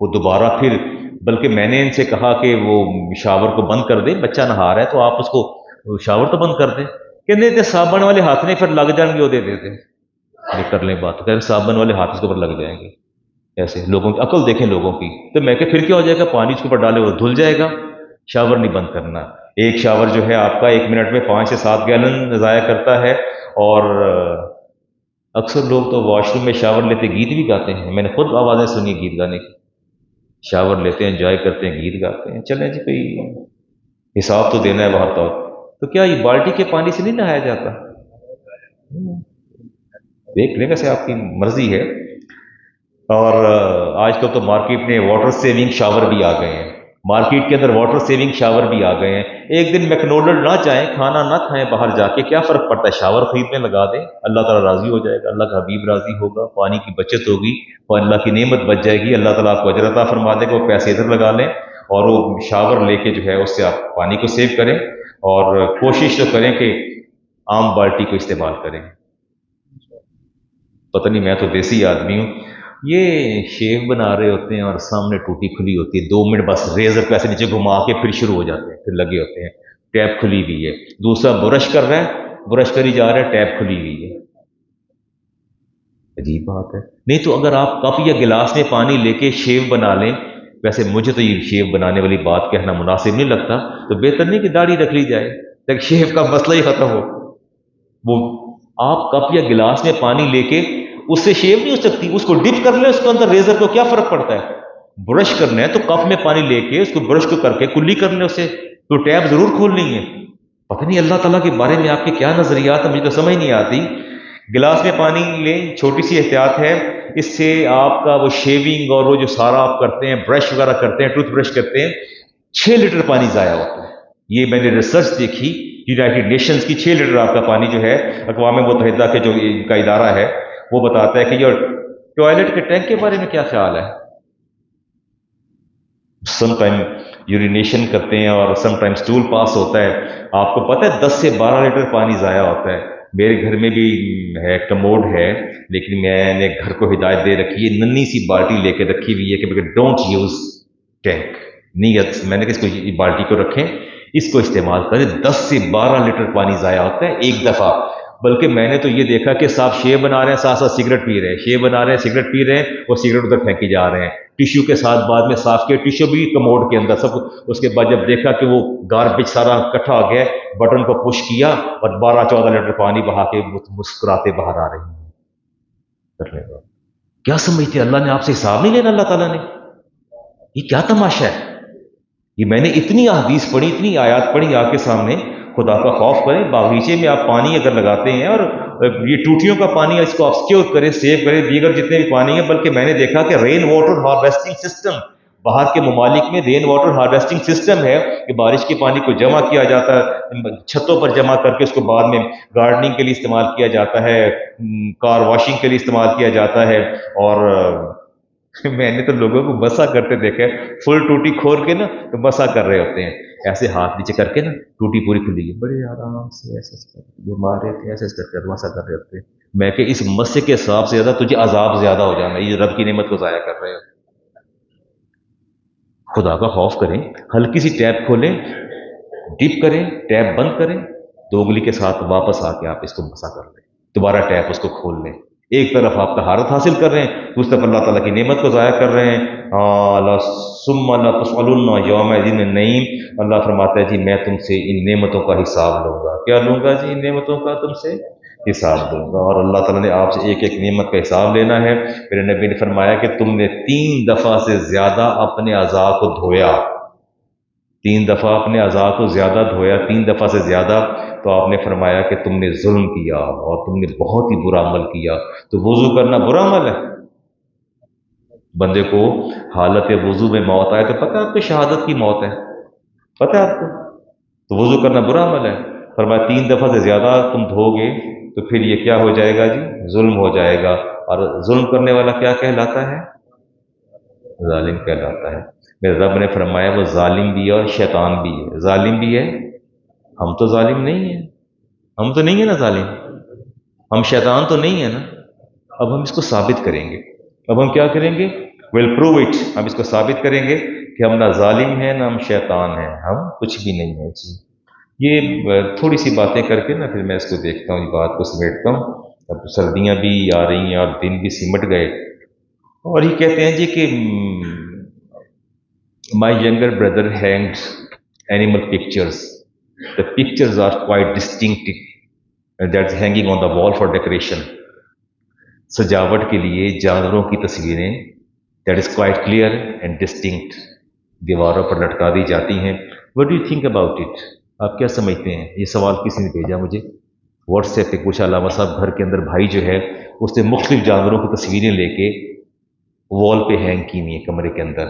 وہ دوبارہ پھر، بلکہ میں نے ان سے کہا کہ وہ شاور کو بند کر دیں، بچہ نہا رہا ہے تو آپ اس کو شاور تو بند کر دیں، کہ نہیں صابن والے ہاتھ نہیں، پھر لگ جائیں گے، وہ دے دیتے ہیں، کر لیں بات، کہ صابن والے ہاتھ اس کے اوپر لگ جائیں گے۔ ایسے لوگوں کی عقل دیکھیں لوگوں کی، تو میں کہ پھر کیا ہو جائے گا، پانی اس کے اوپر ڈالے وہ دھل جائے گا۔ شاور نہیں بند کرنا۔ ایک شاور جو ہے آپ کا 1 منٹ میں 5 سے 7 گیلن ضائع کرتا ہے، اور اکثر لوگ تو واش روم میں شاور لیتے گیت بھی گاتے ہیں، میں نے خود آوازیں سنی گیت گانے کی، شاور لیتے ہیں، انجوائے کرتے ہیں، گیت گاتے ہیں۔ چلیں جی، کوئی حساب تو دینا ہے وہاں تو کیا یہ بالٹی کے پانی سے نہیں نہایا جاتا؟ دیکھ لیں، ویسے آپ کی مرضی ہے۔ اور آج کل تو مارکیٹ میں واٹر سیونگ شاور بھی آ گئے ہیں، مارکیٹ کے اندر واٹر سیونگ شاور بھی آ گئے ہیں۔ ایک دن میکڈونلڈ نہ جائیں، کھانا نہ کھائیں باہر جا کے، کیا فرق پڑتا ہے، شاور خریدنے لگا دیں، اللہ تعالیٰ راضی ہو جائے گا، اللہ کا حبیب راضی ہوگا، پانی کی بچت ہوگی اور اللہ کی نعمت بچ جائے گی، اللہ تعالیٰ آپ کو اجر عطا فرما دے گا، وہ پیسے ادھر لگا لیں اور وہ شاور لے کے جو ہے اس سے آپ پانی کو سیو کریں، اور کوشش تو کریں کہ عام بالٹی کو استعمال کریں۔ پتہ نہیں، میں تو دیسی آدمی ہوں، یہ شیو بنا رہے ہوتے ہیں اور سامنے ٹوٹی کھلی ہوتی ہے، 2 منٹ بس ریزر کو ایسے نیچے گھما کے پھر شروع ہو جاتے ہیں، پھر لگے ہوتے ہیں، ٹیپ کھلی ہوئی ہے، دوسرا برش کر رہا ہے، برش کری جا رہا ہے، ٹیپ کھلی ہوئی ہے۔ عجیب بات ہے۔ نہیں تو اگر آپ کپ یا گلاس میں پانی لے کے شیو بنا لیں، ویسے مجھے تو یہ شیو بنانے والی بات کہنا مناسب نہیں لگتا، تو بہتر نہیں کہ داڑھی رکھ لی جائے تاکہ شیو کا مسئلہ ہی ختم ہو۔ وہ آپ کپ یا گلاس میں پانی لے کے، اس سے شیو نہیں ہو سکتی، اس کو ڈپ کر لیں اس کے اندر ریزر کو، کیا فرق پڑتا ہے؟ برش کرنا ہے تو کپ میں پانی لے کے اس کو برش کو کر کے کلی کر لیں، اسے تو ٹیپ ضرور کھولنی ہے، پتہ نہیں اللہ تعالیٰ کے بارے میں آپ کے کیا نظریات ہیں، مجھے تو سمجھ نہیں آتی۔ گلاس میں پانی لیں، چھوٹی سی احتیاط ہے، اس سے آپ کا وہ شیونگ اور وہ جو سارا آپ کرتے ہیں، برش وغیرہ کرتے ہیں، ٹوتھ برش کرتے ہیں، 6 لیٹر پانی ضائع ہوتا ہے۔ یہ میں نے ریسرچ دیکھی، یونائٹڈ نیشنز کی، 6 لیٹر آپ کا پانی جو ہے، اقوام متحدہ کے جو ان کا ادارہ ہے وہ بتاتا ہے کہ یہ ٹوائلٹ کے ٹینک کے بارے میں کیا خیال ہے؟ سم ٹائم یورینیشن کرتے ہیں اور سم ٹائم سٹول پاس ہوتا ہے، آپ کو پتہ ہے 10 سے 12 لیٹر پانی ضائع ہوتا ہے۔ میرے گھر میں بھی ہے، کموڈ ہے، لیکن میں نے گھر کو ہدایت دے رکھی ہے، ننھی سی بالٹی لے کے رکھی ہوئی ہے کہ ڈونٹ یوز ٹینک، نیت میں نے کہ اس کو یہ بالٹی کو رکھیں، اس کو استعمال کریں۔ 10 سے 12 لیٹر پانی ضائع ہوتا ہے ایک دفعہ۔ بلکہ میں نے تو یہ دیکھا کہ صاحب شیو بنا رہے ہیں، ساتھ ساتھ سگریٹ پی رہے ہیں، شیو بنا رہے ہیں، سگریٹ پی رہے ہیں، اور سگریٹ ادھر پھینکی جا رہے ہیں، ٹیشو کے ساتھ بعد میں صاف کیا، ٹیشو بھی کموڈ کے اندر سب۔ اس کے بعد جب دیکھا کہ وہ گاربیج سارا اکٹھا ہو گیا، بٹن کو پش کیا اور 12 14 لیٹر پانی بہا کے مسکراتے باہر آ رہی ہیں کرنے کا۔ کیا سمجھتے ہیں اللہ نے آپ سے حساب نہیں لینا؟ اللہ تعالیٰ نے یہ کیا تماشا ہے؟ یہ میں نے اتنی احادیث پڑھی، اتنی آیات پڑھی آپ کے سامنے۔ خدا کا خوف کریں، باغیچے میں آپ پانی اگر لگاتے ہیں اور یہ ٹوٹیوں کا پانی اس کو آپ سیکیور کریں، سیو کریں، دیگر جتنے بھی پانی ہیں۔ بلکہ میں نے دیکھا کہ رین واٹر ہارویسٹنگ سسٹم باہر کے ممالک میں، رین واٹر ہارویسٹنگ سسٹم ہے کہ بارش کے پانی کو جمع کیا جاتا ہے، چھتوں پر جمع کر کے اس کو بعد میں گارڈننگ کے لیے استعمال کیا جاتا ہے، کار واشنگ کے لیے استعمال کیا جاتا ہے۔ اور میں نے تو لوگوں کو بسا کرتے دیکھا ہے، فل ٹوٹی کھول کے نا تو بسا کر رہے ہوتے ہیں، ایسے ہاتھ نیچے کر کے نا، ٹوٹی پوری کھلی ہے، بڑے آرام سے ایسے جو مار رہے تھے، ایسے کر کے بسا کر رہے ہوتے ہیں۔ میں کہ اس مسے کے حساب سے زیادہ تجھے عذاب زیادہ ہو جانا ہے، یہ رب کی نعمت کو ضائع کر رہے ہو۔ خدا کا خوف کریں، ہلکی سی ٹیپ کھولیں، ڈپ کریں، ٹیپ بند کریں، 2 انگلی کے ساتھ واپس آ کے آپ اس کو مسا کر لیں، دوبارہ ٹیپ اس کو کھول لیں۔ ایک طرف آپ طہارت حاصل کر رہے ہیں، دوسری طرف اللہ تعالیٰ کی نعمت کو ضائع کر رہے ہیں۔ ثم لتسألن یومئذ النعیم، اللہ فرماتا ہے جی میں تم سے ان نعمتوں کا حساب لوں گا۔ کیا لوں گا جی؟ ان نعمتوں کا تم سے حساب دوں گا۔ اور اللہ تعالیٰ نے آپ سے ایک ایک نعمت کا حساب لینا ہے۔ میرے نبی نے فرمایا کہ تم نے 3 دفعہ سے زیادہ اپنے اعضاء کو دھویا، 3 دفعہ اپنے اعضاء کو زیادہ دھویا، 3 دفعہ سے زیادہ، تو آپ نے فرمایا کہ تم نے ظلم کیا اور تم نے بہت ہی برا عمل کیا۔ تو وضو کرنا برا عمل ہے؟ بندے کو حالت وضو میں موت آئے تو پتہ ہے آپ کو شہادت کی موت ہے، پتہ ہے آپ کو، تو وضو کرنا برا عمل ہے۔ فرمایا 3 دفعہ سے زیادہ تم دھو گے تو پھر یہ کیا ہو جائے گا جی؟ ظلم ہو جائے گا۔ اور ظلم کرنے والا کیا کہلاتا ہے؟ ظالم کہلاتا ہے۔ میرے رب نے فرمایا وہ ظالم بھی ہے اور شیطان بھی ہے۔ ظالم بھی ہے، ہم تو ظالم نہیں ہیں، ہم تو نہیں ہیں نا ظالم، ہم شیطان تو نہیں ہے نا۔ اب ہم اس کو ثابت کریں گے، اب ہم کیا کریں گے؟ ویل پروو اٹ، ہم اس کو ثابت کریں گے کہ ہم نہ ظالم ہیں نہ ہم شیطان ہیں، ہم کچھ بھی نہیں ہیں جی۔ یہ تھوڑی سی باتیں کر کے نا پھر میں اس کو دیکھتا ہوں، یہ بات کو سمیٹتا ہوں۔ اب سردیاں بھی آ رہی ہیں اور دن بھی سمٹ گئے، اور یہ کہتے ہیں جی کہ مائی younger brother hanged animal pictures, the pictures are quite distinctive and that's hanging on the wall for decoration، سجاوٹ کے لیے جانوروں کی تصویریں that is quite clear and distinct دیواروں پر لٹکا دی جاتی ہیں۔ what do you think about it؟ آپ کیا سمجھتے ہیں؟ یہ سوال کسی نے بھیجا مجھے واٹس ایپ پہ، پوچھا علامہ صاحب گھر کے اندر بھائی جو ہے اس نے مختلف جانوروں کی تصویریں لے کے وال پہ ہینگ کی ہوئی ہیں کمرے کے اندر،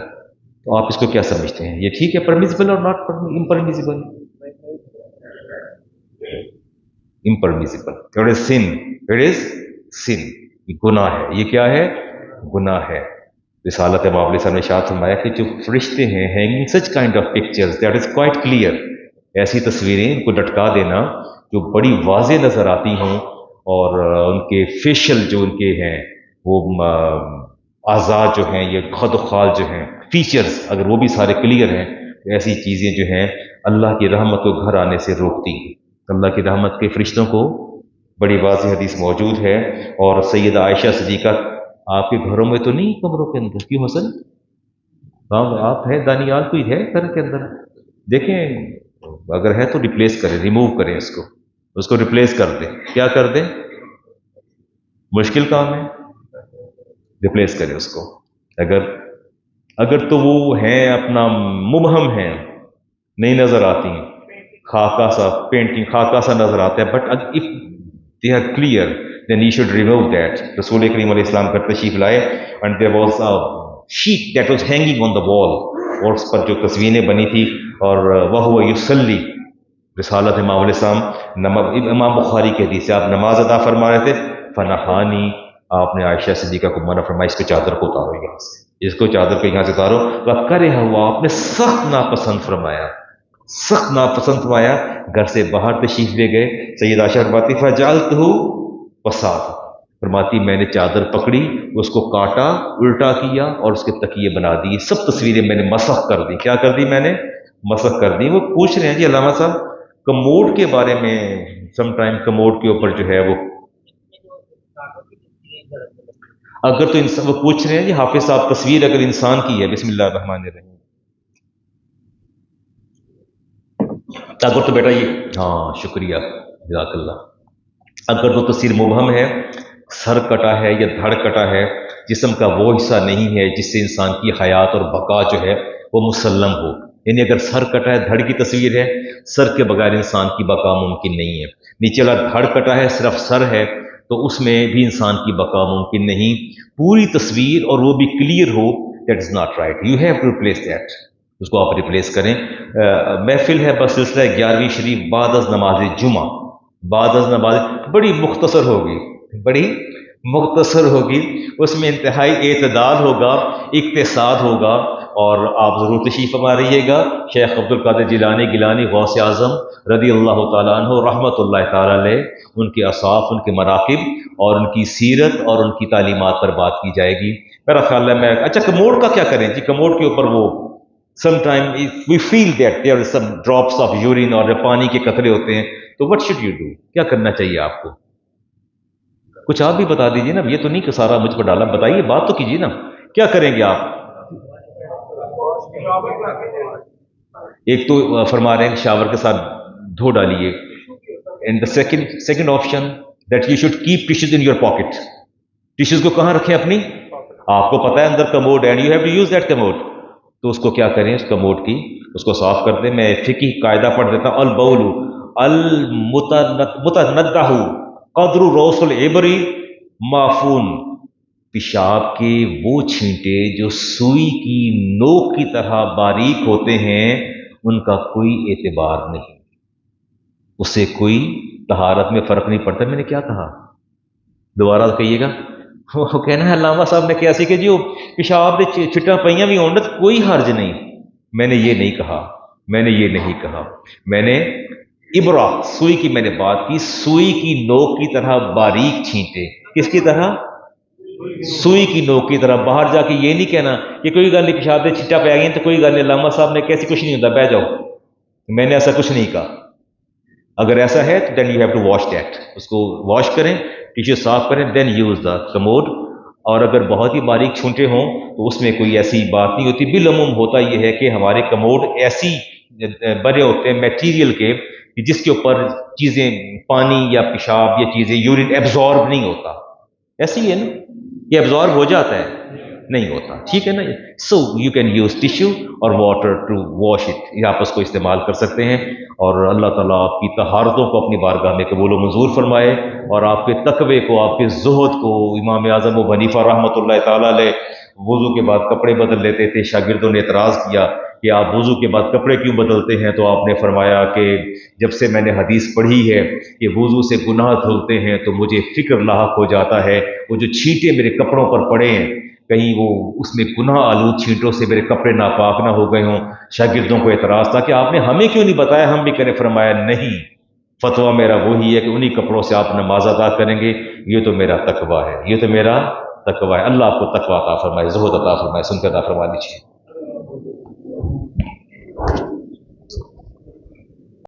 تو آپ اس کو کیا سمجھتے ہیں؟ یہ ٹھیک ہے، پرمیزیبل اور not impermissible? Impermissible, it is sin, it is sin, یہ گناہ ہے۔ یہ کیا ہے؟ گناہ ہے۔ رسالت امام علیہ السلام نے ارشاد فرمایا کہ جو فرشتے ہیں hanging such kind of pictures that is quite clear, ایسی تصویریں ان کو لٹکا دینا جو بڑی واضح نظر آتی ہوں، اور ان کے فیشل جو ان کے ہیں وہ اعضاء جو ہیں، یہ خد و خال جو ہیں، فیچرز اگر وہ بھی سارے کلیئر ہیں، تو ایسی چیزیں جو ہیں اللہ کی رحمت کو گھر آنے سے روکتی ہیں۔ اللہ کی رحمت کے فرشتوں کو بڑی واضح حدیث موجود ہے۔ اور سیدہ عائشہ صدیقہ، آپ کے گھروں میں تو نہیں کمروں کے اندر؟ کیوں حسن؟ آپ ہیں دانیال، کوئی ہے گھر کے اندر؟ دیکھیں اگر ہے تو ریپلیس کریں، ریموو کریں اس کو ریپلیس کر دیں۔ کیا کر دیں؟ مشکل کام ہے، ریپلیس کریں اس کو۔ اگر تو وہ ہیں اپنا مبہم ہیں، نہیں نظر آتی ہیں، خاکہ سا پینٹنگ خاکہ سا نظر آتا ہے. But if they are clear then you should remove that. رسول کریم علیہ السلام کا تشریف لائے and there was sheet that was hanging on the wall, اور اس پر جو تصویریں بنی تھی, اور وہو یصلی, رسالت امام علیہ السلام, امام بخاری کے حدیث سے آپ نماز ادا فرما رہے تھے. فنہانی, آپ نے عائشہ صدیقہ کو منع فرمایا اس کو چادر کو اتارو یہاں سے, اس کو چادر کو یہاں سے اتارو. کرے ہوا, آپ نے سخت ناپسند فرمایا, سخت ناپسند فرمایا. گھر سے باہر تشریف لے گئے. سید عائشہ فرماتی فجعلتہ وساط, فرماتی میں نے چادر پکڑی, اس کو کاٹا, الٹا کیا اور اس کے تکیے بنا دیے. سب تصویریں میں نے مسح کر دی. کیا کر دی میں نے؟ مسح کر دی. وہ پوچھ رہے ہیں جی علامہ صاحب کموڈ کے بارے میں, سم ٹائم کموڈ کے اوپر جو ہے وہ اگر تو انسان, وہ پوچھ رہے ہیں جی حافظ صاحب تصویر اگر انسان کی ہے, بسم اللہ الرحمن الرحیم, اگر تو بیٹا یہ, ہاں شکریہ جزاک اللہ, اگر تو تصویر مبہم ہے, سر کٹا ہے یا دھڑ کٹا ہے, جسم کا وہ حصہ نہیں ہے جس سے انسان کی حیات اور بقا جو ہے وہ مسلم ہو. یعنی اگر سر کٹا ہے, دھڑ کی تصویر ہے, سر کے بغیر انسان کی بقا ممکن نہیں ہے. نیچے والا دھڑ کٹا ہے, صرف سر ہے, تو اس میں بھی انسان کی بقا ممکن نہیں. پوری تصویر اور وہ بھی کلیئر ہو, that is not right. You have to replace that, اس کو آپ ریپلیس کریں. محفل ہے بس سلسلہ 11ویں شریف بعد از نماز جمعہ, بعد از نماز, بڑی مختصر ہوگی, بڑی مختصر ہوگی. اس میں انتہائی اعتدال ہوگا, اقتصاد ہوگا, اور آپ ضرور تشریف فرما رہیے گا. شیخ عبد القادر جیلانی گیلانی غوث اعظم رضی اللہ تعالیٰ عنہ رحمۃ اللہ تعالیٰ علیہ, ان کے اوصاف, ان کے مراقب اور ان کی سیرت اور ان کی تعلیمات پر بات کی جائے گی. میرا خیال ہے میں, اچھا کموڈ کا کیا کریں جی؟ کموڈ کے اوپر وہ some time we feel that there some drops of urine, اور پانی کے قطرے ہوتے ہیں, تو وٹ شوڈ یو ڈو, کیا کرنا چاہیے آپ کو؟ کچھ آپ بھی بتا دیجیے نا, یہ تو نہیں کہ سارا مجھ پر ڈالا, بتائیے, بات تو کیجیے نا, کیا کریں گے آپ؟ ایک تو فرما رہے ہیں شاور کے ساتھ دھو ڈالیے, and the second option that you should keep tissues in your pocket. Tissues کو کہاں رکھیں اپنی؟ آپ کو پتا ہے اندر کموڈ ہے, and you have to use that commode. تو اس کو کیا کریں, اس کموڈ کی اس کو صاف کر دیں. میں فقہی قاعدہ پڑھ دیتا ہوں, البول المتندہ قدر روس العبری معفون, پیشاب کے وہ چھینٹے جو سوئی کی نوک کی طرح باریک ہوتے ہیں ان کا کوئی اعتبار نہیں, اس سے کوئی طہارت میں فرق نہیں پڑتا. میں نے کیا کہا دوبارہ کہیے گا؟ وہ کہنا ہے علامہ صاحب نے کیسے کہ جی وہ پیشاب دے چھٹا پئیاں بھی ہوں تو کوئی حرج نہیں. میں نے یہ نہیں کہا, میں نے یہ نہیں کہا. میں نے ابرا, سوئی کی میں نے بات کی, سوئی کی نوک کی طرح باریک چھینٹے. کس کی طرح؟ سوئی کی نوک کی طرح. باہر جا کے یہ نہیں کہنا کہ کوئی گل نہیں, پیشاب دے چھٹا پہ گئی تو کوئی گل نہیں, علامہ صاحب نے کیسی کچھ نہیں ہوتا, بہ جاؤ. میں نے ایسا کچھ نہیں کہا. اگر ایسا ہے تو then you have to wash that, اس کو واش کریں, ٹیشو صاف کریں, دین یوز دا کموڈ. اور اگر بہت ہی باریک چھونٹے ہوں تو اس میں کوئی ایسی بات نہیں ہوتی. بالعموم ہوتا یہ ہے کہ ہمارے کموڈ ایسی بنے ہوتے ہیں میٹیریل کے جس کے اوپر چیزیں, پانی یا پیشاب یا چیزیں, یورین ایبزارب نہیں ہوتا. ایسی ہے نا, یہ ایبزارب ہو جاتا ہے, نہیں ہوتا, ٹھیک ہے نا. So you can use tissue اور واٹر ٹو واش اٹ, یہ آپ اس کو استعمال کر سکتے ہیں. اور اللہ تعالیٰ آپ کی طہارتوں کو اپنی بارگاہ میں قبول و منظور فرمائے, اور آپ کے تقوی کو, آپ کے زہد کو. امام اعظم ابو حنیفہ رحمۃ اللہ تعالیٰ علیہ وضو کے بعد کپڑے بدل لیتے تھے. شاگردوں نے اعتراض کیا کہ آپ وضو کے بعد کپڑے کیوں بدلتے ہیں؟ تو آپ نے فرمایا کہ جب سے میں نے حدیث پڑھی ہے کہ وضو سے گناہ دھلتے ہیں تو مجھے فکر لاحق ہو جاتا ہے, وہ جو چھینٹے میرے کپڑوں پر پڑے ہیں کہیں وہ اس میں گناہ آلود چھینٹوں سے میرے کپڑے ناپاک نہ ہو گئے ہوں. شاگردوں کو اعتراض تھا کہ آپ نے ہمیں کیوں نہیں بتایا, ہم بھی کریں. فرمایا نہیں, فتویٰ میرا وہی ہے کہ انہی کپڑوں سے آپ نماز ادا کریں گے, یہ تو میرا تقویٰ ہے, یہ تو میرا تقویٰ ہے. اللہ آپ کو تقویٰ عطا فرمائے, زہد عطا فرمائے. سنتے عطا فرما دیجیے.